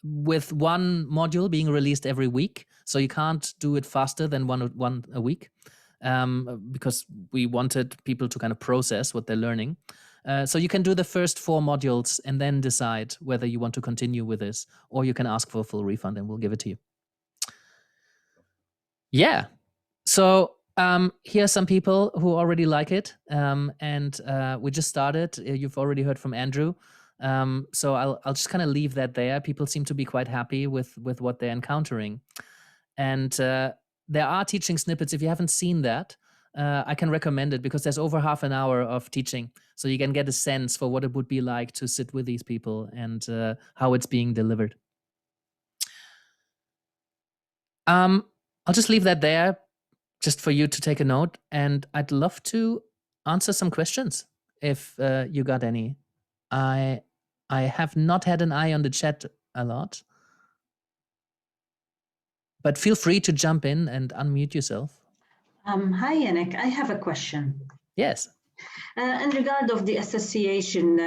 with one module being released every week, so you can't do it faster than one a week, because we wanted people to kind of process what they're learning. So you can do the first 4 modules and then decide whether you want to continue with this, or you can ask for a full refund and we'll give it to you. Yeah. So here are some people who already like it. And we just started. You've already heard from Andrew. So I'll just kind of leave that there. People seem to be quite happy with what they're encountering. And there are teaching snippets. If you haven't seen that, I can recommend it, because there's over half an hour of teaching. So you can get a sense for what it would be like to sit with these people and how it's being delivered. I'll just leave that there just for you to take a note. And I'd love to answer some questions if you got any. I have not had an eye on the chat a lot, but feel free to jump in and unmute yourself. Hi, Yannick. I have a question. Yes. In regard of the association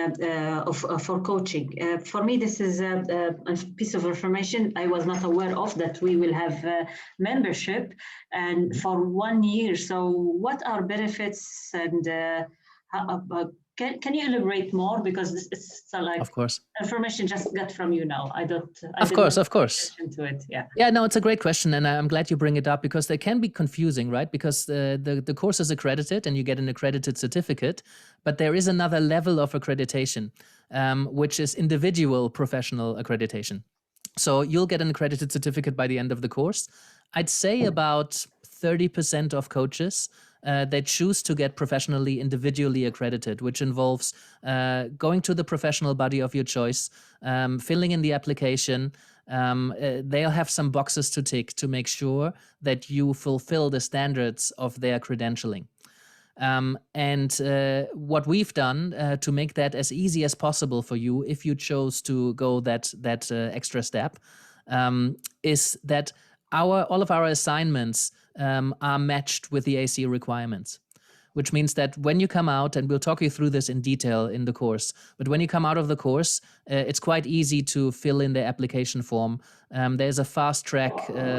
for coaching, for me, this is a piece of information I was not aware of, that we will have membership and for 1 year. So what are benefits, and can you elaborate more? Because it's like, of course, information just got from you now. Of course. Into it. Yeah. Yeah, no, it's a great question. And I'm glad you bring it up, because they can be confusing, right? Because the course is accredited and you get an accredited certificate, but there is another level of accreditation, which is individual professional accreditation. So you'll get an accredited certificate by the end of the course. I'd say about 30% of coaches they choose to get professionally individually accredited, which involves going to the professional body of your choice, filling in the application. They'll have some boxes to tick to make sure that you fulfill the standards of their credentialing. And what we've done to make that as easy as possible for you, if you chose to go that extra step, is that all of our assignments are matched with the AC requirements, which means that when you come out, and we'll talk you through this in detail in the course, but when you come out of the course, it's quite easy to fill in the application form. There's a fast track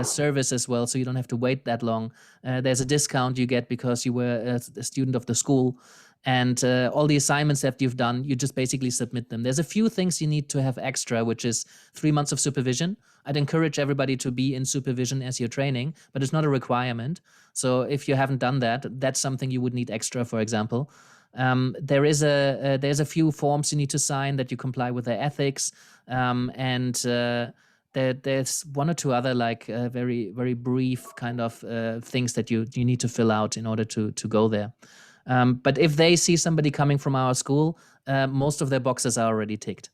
service as well, so you don't have to wait that long. There's a discount you get because you were a student of the school. And all the assignments that you've done, you just basically submit them. There's a few things you need to have extra, which is 3 months of supervision. I'd encourage everybody to be in supervision as you're training, but it's not a requirement. So if you haven't done that, that's something you would need extra, for example. There's a few forms you need to sign that you comply with their ethics. There's one or two other very, very brief kind of things that you need to fill out in order to go there. But if they see somebody coming from our school, most of their boxes are already ticked.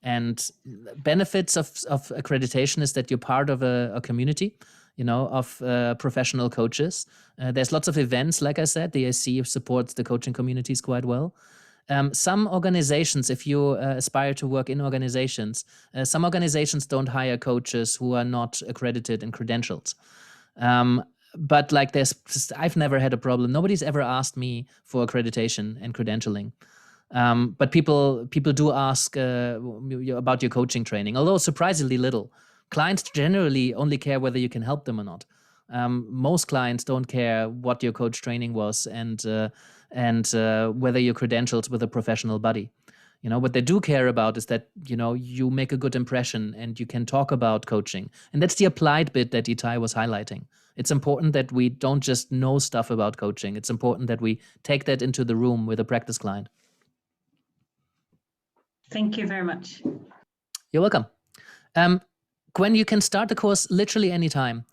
And benefits of accreditation is that you're part of a community, of professional coaches. There's lots of events, like I said. The AC supports the coaching communities quite well. Some organizations, if you aspire to work in organizations, some organizations don't hire coaches who are not accredited and credentialed. But I've never had a problem. Nobody's ever asked me for accreditation and credentialing. But people do ask about your coaching training, although surprisingly little. Clients generally only care whether you can help them or not. Most clients don't care what your coach training was and whether you're credentialed with a professional body. What they do care about is that, you make a good impression and you can talk about coaching. And that's the applied bit that Itai was highlighting. It's important that we don't just know stuff about coaching. It's important that we take that into the room with a practice client. Thank you very much. You're welcome. Gwen, you can start the course literally anytime.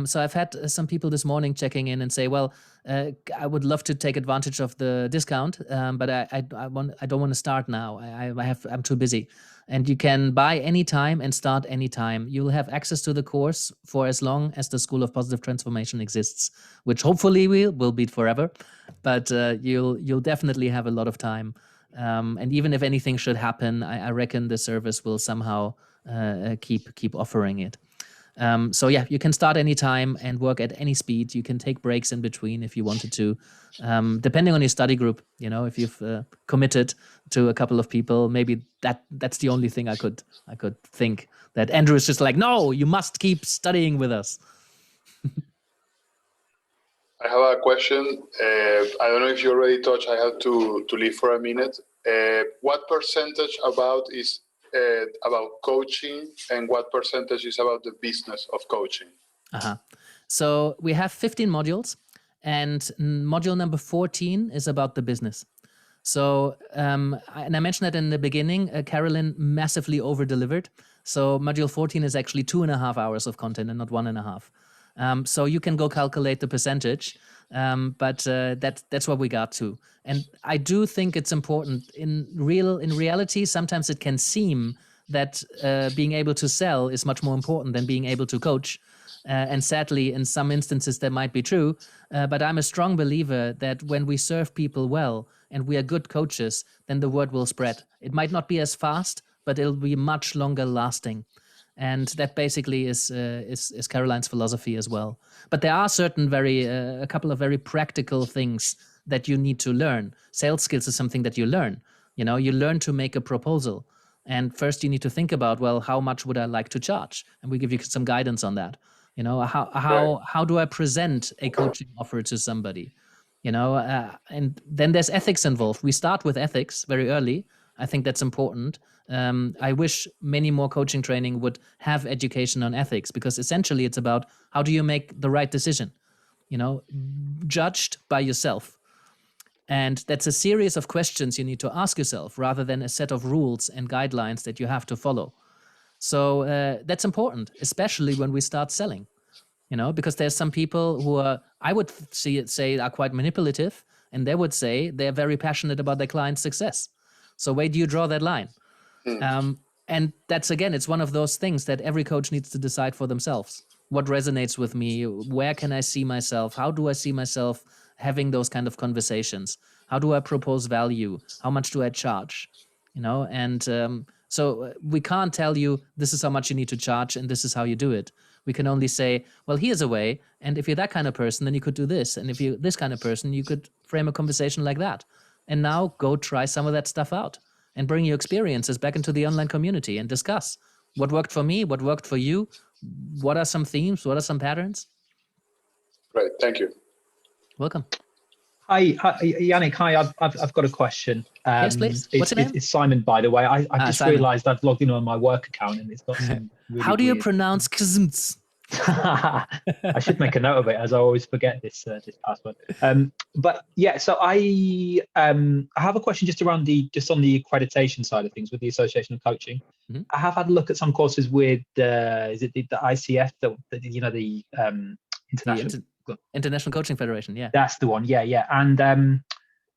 So I've had some people this morning checking in and say, well, I would love to take advantage of the discount, but I don't want to start now. I'm too busy. And you can buy anytime and start anytime. You'll have access to the course for as long as the School of Positive Transformation exists, which hopefully will be forever. But you'll definitely have a lot of time. And even if anything should happen, I reckon the service will somehow keep offering it. So yeah, you can start anytime and work at any speed. You can take breaks in between if you wanted to, depending on your study group. If you've committed to a couple of people, maybe that's the only thing I could think, that Andrew is just like, no, you must keep studying with us. I have a question. I don't know if you already touched. I have to leave for a minute. What percentage is about coaching, and what percentage is about the business of coaching? So we have 15 modules, and module number 14 is about the business. So, and I mentioned that in the beginning, Carolyn massively over-delivered. So module 14 is actually 2.5 hours of content and not 1.5. So you can go calculate the percentage, but that's what we got to. And I do think it's important. In reality, sometimes it can seem that being able to sell is much more important than being able to coach. And sadly, in some instances, that might be true. But I'm a strong believer that when we serve people well and we are good coaches, then the word will spread. It might not be as fast, but it'll be much longer lasting. And that basically is Caroline's philosophy as well. But there are certain a couple of very practical things that you need to learn. Sales skills is something that you learn. You learn to make a proposal. And first you need to think about, well, how much would I like to charge? And we give you some guidance on that. How do I present a coaching offer to somebody? And then there's ethics involved. We start with ethics very early. I think that's important. I wish many more coaching training would have education on ethics, because essentially it's about how do you make the right decision, judged by yourself. And that's a series of questions you need to ask yourself rather than a set of rules and guidelines that you have to follow. So that's important, especially when we start selling, because there's some people who I would say are quite manipulative, and they would say they're very passionate about their client's success. So where do you draw that line? And that's, again, it's one of those things that every coach needs to decide for themselves. What resonates with me? Where can I see myself? How do I see myself having those kind of conversations? How do I propose value? How much do I charge? So we can't tell you this is how much you need to charge and this is how you do it. We can only say, well, here's a way. And if you're that kind of person, then you could do this. And if you're this kind of person, you could frame a conversation like that. And now go try some of that stuff out and bring your experiences back into the online community and discuss what worked for me, what worked for you, what are some themes, what are some patterns. Right, thank you. Welcome. Hi, Yannick. Hi, I've got a question. Yes, please. What's your name? It's Simon, by the way. I've just Simon. realised I've logged in on my work account and it's got some really How do you weird... pronounce kzmts? I should make a note of it, as I always forget this password. But yeah, so I have a question just around on the accreditation side of things with the Association of Coaching. Mm-hmm. I have had a look at some courses with is it the ICF, the international. International Coaching Federation, yeah. That's the one, yeah. And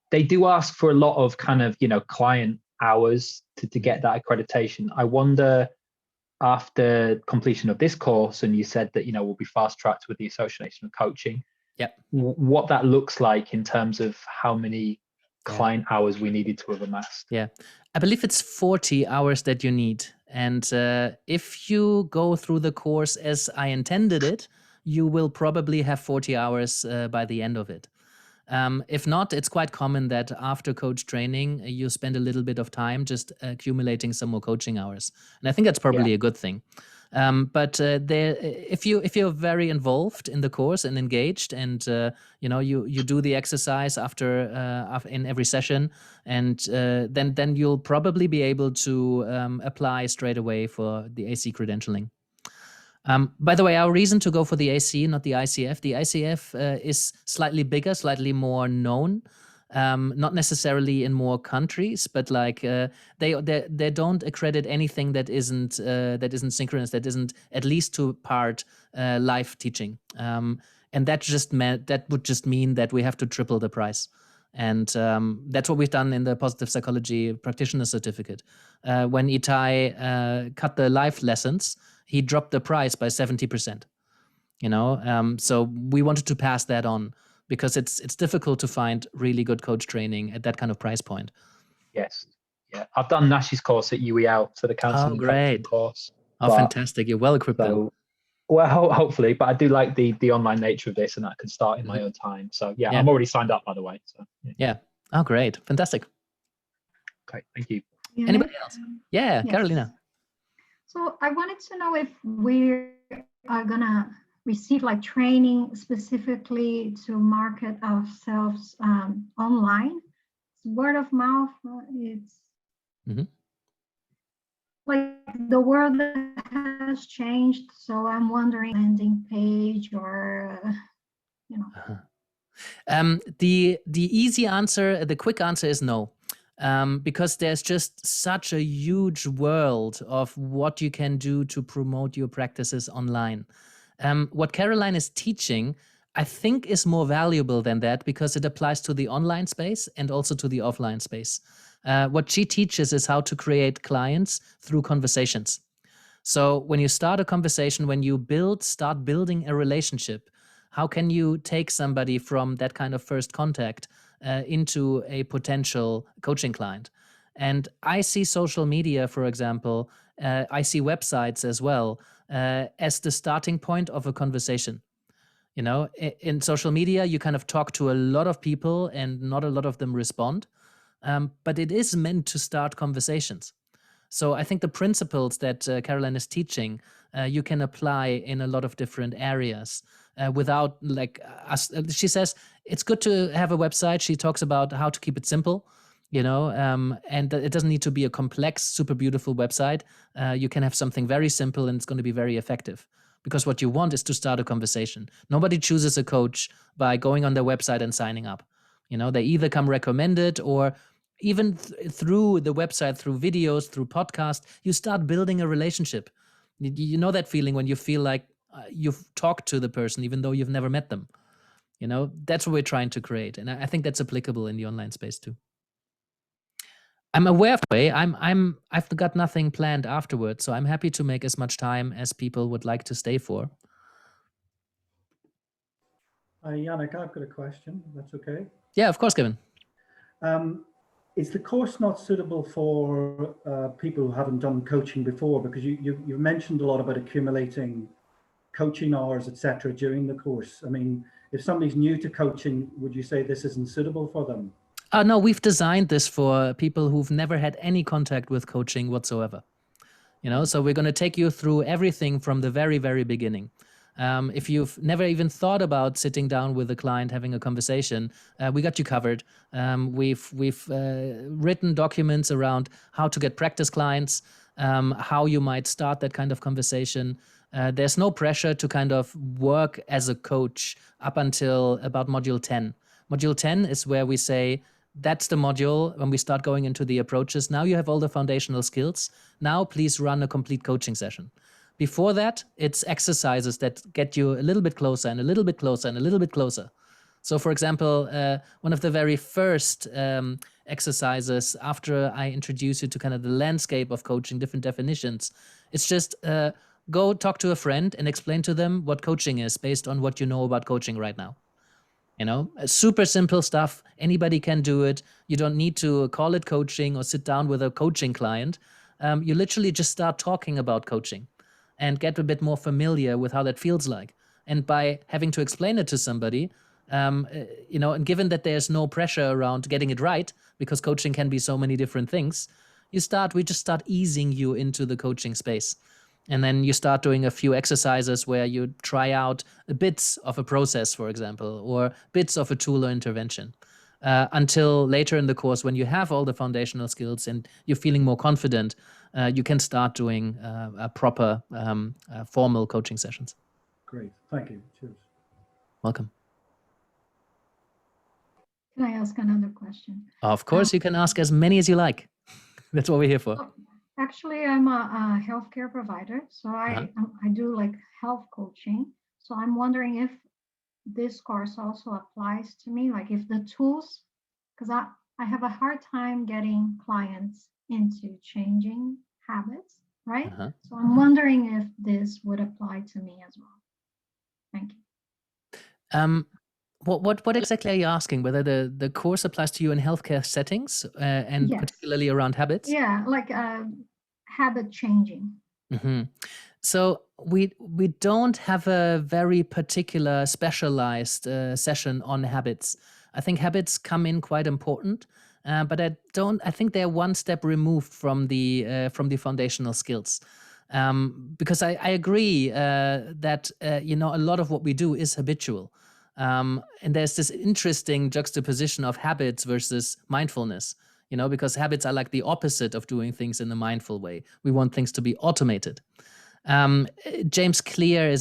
they do ask for a lot of kind of, client hours to get that accreditation. I wonder, after completion of this course, and you said that, we'll be fast-tracked with the Association of Coaching, what that looks like in terms of how many client hours we needed to have amassed. Yeah, I believe it's 40 hours that you need. And if you go through the course as I intended it, you will probably have 40 hours by the end of it. If not, it's quite common that after coach training, you spend a little bit of time just accumulating some more coaching hours. And I think that's probably a good thing. But if you're very involved in the course and engaged, and you do the exercise after in every session, and then you'll probably be able to apply straight away for the AC credentialing. By the way, our reason to go for the AC, not the ICF, the ICF is slightly bigger, slightly more known, not necessarily in more countries, but like they don't accredit anything that isn't synchronous, that isn't at least to part live teaching, and that would just mean that we have to triple the price. And that's what we've done in the Positive Psychology Practitioner Certificate. When Itai cut the live lessons, he dropped the price by 70%. So we wanted to pass that on because it's difficult to find really good coach training at that kind of price point. Yes, yeah. I've done Nash's course at UEL, so the counselling coaching course. Oh, fantastic! You're well equipped. Well, hopefully, but I do like the online nature of this, and I can start in my own time. So yeah, I'm already signed up, by the way. So yeah. Oh, great, fantastic. Okay, thank you. Anybody else? Yeah, yes. Carolina. So I wanted to know if we are gonna receive like training specifically to market ourselves online. It's word of mouth. It's like the world has changed, so I'm wondering landing page or the easy answer, the quick answer is no. Because there's just such a huge world of what you can do to promote your practices online. What Caroline is teaching, I think, is more valuable than that because it applies to the online space and also to the offline space. What she teaches is how to create clients through conversations. So when you start a conversation, when you start building a relationship, how can you take somebody from that kind of first contact into a potential coaching client? And I see social media, for example, I see websites as well, as the starting point of a conversation. In social media, you kind of talk to a lot of people and not a lot of them respond, but it is meant to start conversations. So I think the principles that Caroline is teaching, you can apply in a lot of different areas. Without she says it's good to have a website. She talks about how to keep it simple, and it doesn't need to be a complex, super beautiful website. You can have something very simple and it's going to be very effective because what you want is to start a conversation. Nobody chooses a coach by going on their website and signing up. They either come recommended or even through the website, through videos, through podcasts, you start building a relationship. You know that feeling when you feel like you've talked to the person even though you've never met them. That's what we're trying to create, and I think that's applicable in the online space too. I'm aware of the way. I've got nothing planned afterwards, so I'm happy to make as much time as people would like to stay for. Yannick, I've got a question. That's okay. Yeah, of course, Kevin. Is the course not suitable for people who haven't done coaching before? Because you mentioned a lot about accumulating coaching hours, etc., during the course. I mean, if somebody's new to coaching, would you say this isn't suitable for them? No, we've designed this for people who've never had any contact with coaching whatsoever. So we're going to take you through everything from the very, very beginning. If you've never even thought about sitting down with a client, having a conversation, we got you covered. We've written documents around how to get practice clients, how you might start that kind of conversation. There's no pressure to kind of work as a coach up until about module 10. Module 10 is where we say, that's the module when we start going into the approaches. Now you have all the foundational skills. Now please run a complete coaching session. Before that, it's exercises that get you a little bit closer and a little bit closer and a little bit closer. So for example, one of the very first exercises after I introduce you to kind of the landscape of coaching, different definitions, it's just go talk to a friend and explain to them what coaching is based on what you know about coaching right now. You know, super simple stuff. Anybody can do it. You don't need to call it coaching or sit down with a coaching client. You literally just start talking about coaching and get a bit more familiar with how that feels like. And by having to explain it to somebody, you know, and given that there's no pressure around getting it right, because coaching can be so many different things, we just start easing you into the coaching space. And then you start doing a few exercises where you try out bits of a process, for example, or bits of a tool or intervention. Until later in the course, when you have all the foundational skills and you're feeling more confident, you can start doing a proper formal coaching sessions. Great, thank you. Cheers. Welcome. Can I ask another question? Of course, you can ask as many as you like. That's what we're here for. Actually, I'm a healthcare provider, so I do like health coaching. So I'm wondering if this course also applies to me, like if the tools, because I have a hard time getting clients into changing habits, right? So I'm wondering if this would apply to me as well. Thank you. What exactly are you asking? Whether the course applies to you in healthcare settings and Yes. particularly around habits? Yeah, like habit changing. So we don't have a very particular specialized session on habits. I think habits come in quite important, but I think they're one step removed from the foundational skills. Because I agree that you know, a lot of what we do is habitual. And there's this interesting juxtaposition of habits versus mindfulness, you know, because habits are like the opposite of doing things in a mindful way. We want things to be automated. James Clear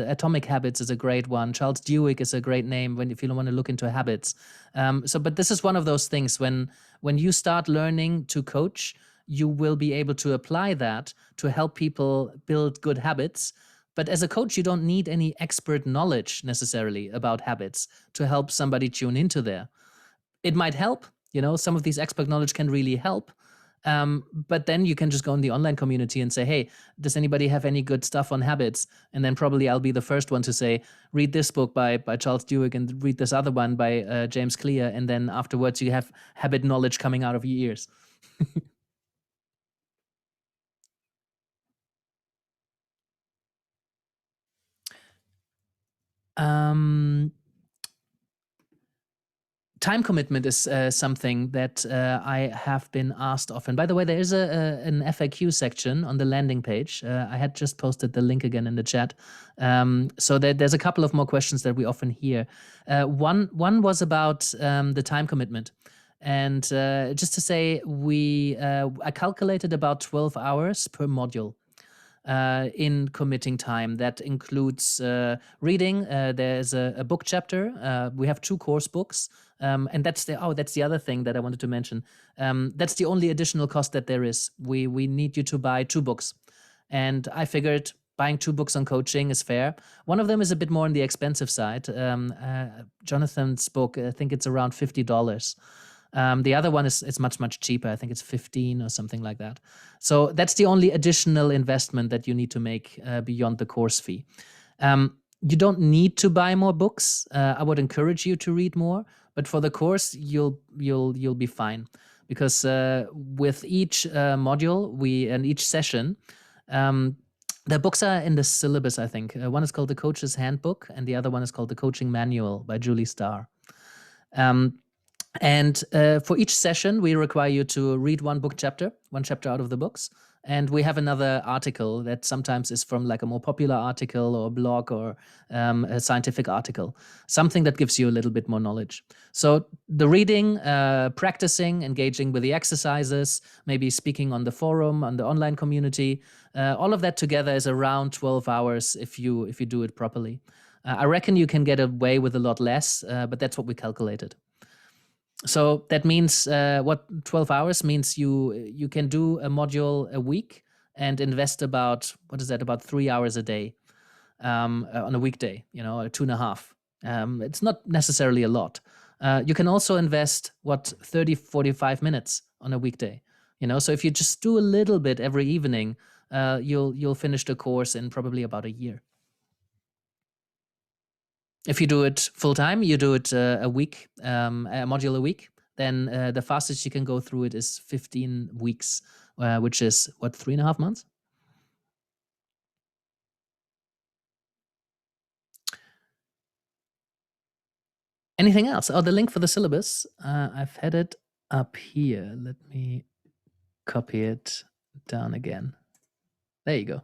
Atomic Habits is a great one. Charles Duhigg is a great name if you want to look into habits. But this is one of those things when you start learning to coach, you will be able to apply that to help people build good habits. But as a coach, you don't need any expert knowledge necessarily about habits to help somebody tune into there. It might help, you know, some of these expert knowledge can really help. But then you can just go in the online community and say, hey, does anybody have any good stuff on habits? And then probably I'll be the first one to say, read this book by Charles Duhigg and read this other one by James Clear. And then afterwards you have habit knowledge coming out of your ears. Time commitment is something that I have been asked often. By the way, there is an FAQ section on the landing page. I had just posted the link again in the chat. So there's a couple of more questions that we often hear. One was about the time commitment. And just to say, I calculated about 12 hours per module. In committing time. That includes reading. There's a book chapter. We have 2 course books. And that's the other thing that I wanted to mention. That's the only additional cost that there is. We need you to buy 2 books. And I figured buying 2 books on coaching is fair. One of them is a bit more on the expensive side. Jonathan's book, I think it's around $50. The other one is much, much cheaper. I think it's 15 or something like that. So that's the only additional investment that you need to make beyond the course fee. You don't need to buy more books. I would encourage you to read more, but for the course, you'll be fine, because with each module and each session, the books are in the syllabus. I think one is called the Coach's Handbook, and the other one is called the Coaching Manual by Julie Starr. And for each session, we require you to read one chapter out of the books. And we have another article that sometimes is from like a more popular article or blog or a scientific article, something that gives you a little bit more knowledge. So the reading, practicing, engaging with the exercises, maybe speaking on the forum, on the online community, all of that together is around 12 hours if you do it properly. I reckon you can get away with a lot less, but that's what we calculated. So that means what 12 hours means you can do a module a week and invest about, what is that, about 3 hours a day on a weekday, you know, 2.5. It's not necessarily a lot. You can also invest, 30, 45 minutes on a weekday, you know, so if you just do a little bit every evening, you'll finish the course in probably about a year. If you do it full time, you do it a week, a module a week, then the fastest you can go through it is 15 weeks, which is 3.5 months? Anything else? Oh, the link for the syllabus. I've had it up here. Let me copy it down again. There you go.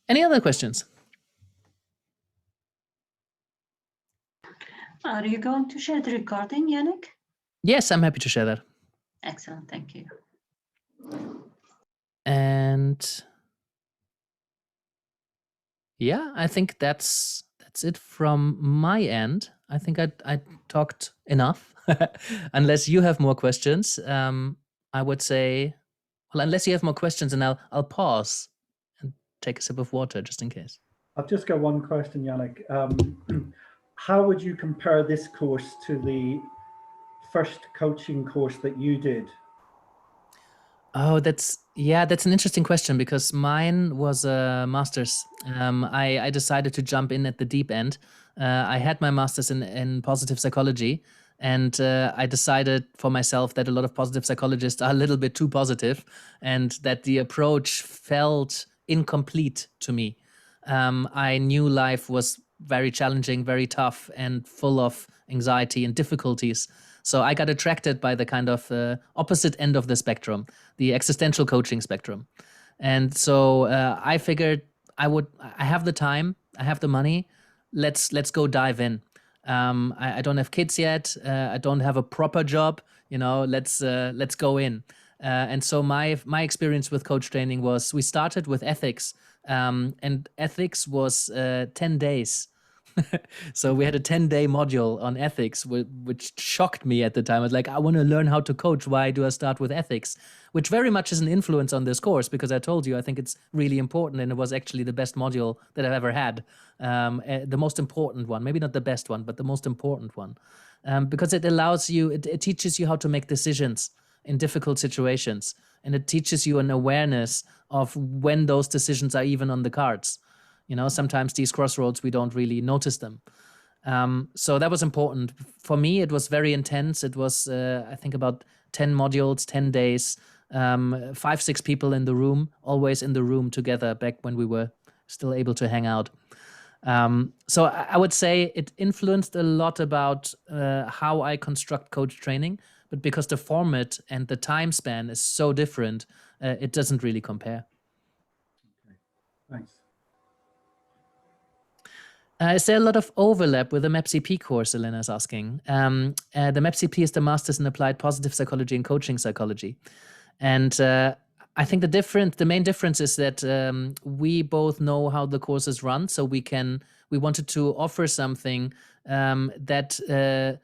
Any other questions? Are you going to share the recording, Yannick? Yes, I'm happy to share that. Excellent, thank you. And yeah, I think that's it from my end. I think I talked enough. Unless you have more questions, I would say, well, unless you have more questions, and I'll pause and take a sip of water just in case. I've just got one question, Yannick. How would you compare this course to the first coaching course that you did? Oh, that's an interesting question because mine was a master's. I decided to jump in at the deep end. I had my master's in positive psychology, and I decided for myself that a lot of positive psychologists are a little bit too positive, and that the approach felt incomplete to me. I knew life was very challenging, very tough, and full of anxiety and difficulties. So I got attracted by the kind of opposite end of the spectrum, the existential coaching spectrum. And so I figured I have the time, I have the money, let's go dive in. I don't have kids yet, I don't have a proper job, you know, let's go in. And so my experience with coach training was, we started with ethics, and ethics was 10 days. So we had a 10-day module on ethics, which shocked me at the time. I was like, I want to learn how to coach. Why do I start with ethics? Which very much is an influence on this course, because I told you, I think it's really important. And it was actually the best module that I've ever had. The most important one, maybe not the best one, but the most important one. Because it allows you, it teaches you how to make decisions in difficult situations. And it teaches you an awareness of when those decisions are even on the cards. You know, sometimes these crossroads, we don't really notice them. So that was important. For me, it was very intense. It was, I think, about 10 modules, 10 days, 5-6 people in the room, always in the room together back when we were still able to hang out. So I would say it influenced a lot about how I construct coach training. But because the format and the time span is so different, it doesn't really compare. Okay, thanks. Is there a lot of overlap with the MSc course, Elena is asking? The MSc is the Masters in Applied Positive Psychology and Coaching Psychology. And I think the main difference is that we both know how the courses run, so we wanted to offer something that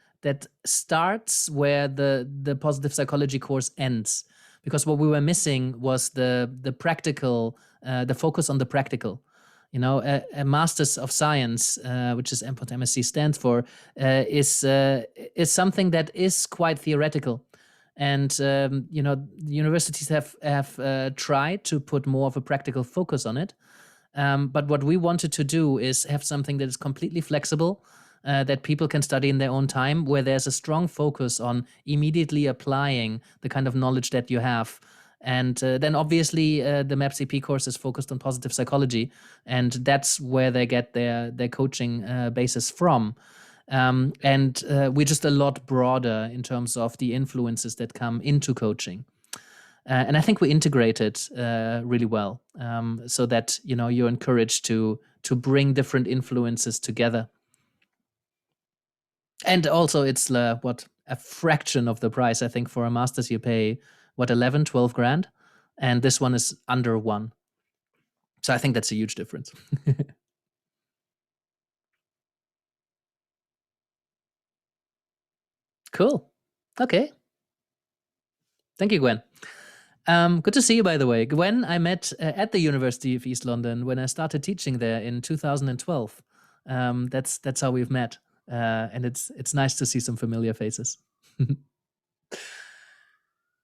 starts where the positive psychology course ends. Because what we were missing was the practical, the focus on the practical. You know, a Master's of Science, which is what MSc stands for, is something that is quite theoretical. And, you know, universities have tried to put more of a practical focus on it. But what we wanted to do is have something that is completely flexible, that people can study in their own time, where there's a strong focus on immediately applying the kind of knowledge that you have. And then obviously the MSc course is focused on positive psychology, and that's where they get their coaching basis from. And we're just a lot broader in terms of the influences that come into coaching. And I think we integrate it really well, so that you're encouraged to bring different influences together. And also, it's a fraction of the price. I think for a master's you pay 11, 12 grand, and this one is under 1. So I think that's a huge difference. Cool. Okay. Thank you, Gwen. Good to see you, by the way. Gwen, I met at the University of East London when I started teaching there in 2012. That's how we've met. And it's nice to see some familiar faces.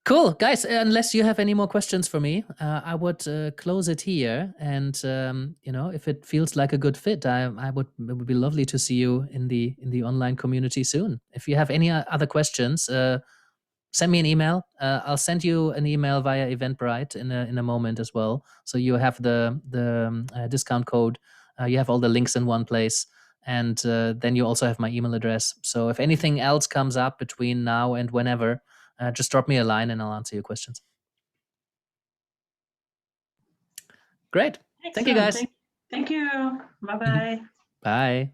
Cool, guys. Unless you have any more questions for me, I would close it here. And if it feels like a good fit, it would be lovely to see you in the online community soon. If you have any other questions, send me an email. I'll send you an email via Eventbrite in a moment as well. So you have the discount code. You have all the links in one place. And then you also have my email address. So if anything else comes up between now and whenever, just drop me a line and I'll answer your questions. Great. Excellent. Thank you, guys. Thank you. Bye-bye. Bye.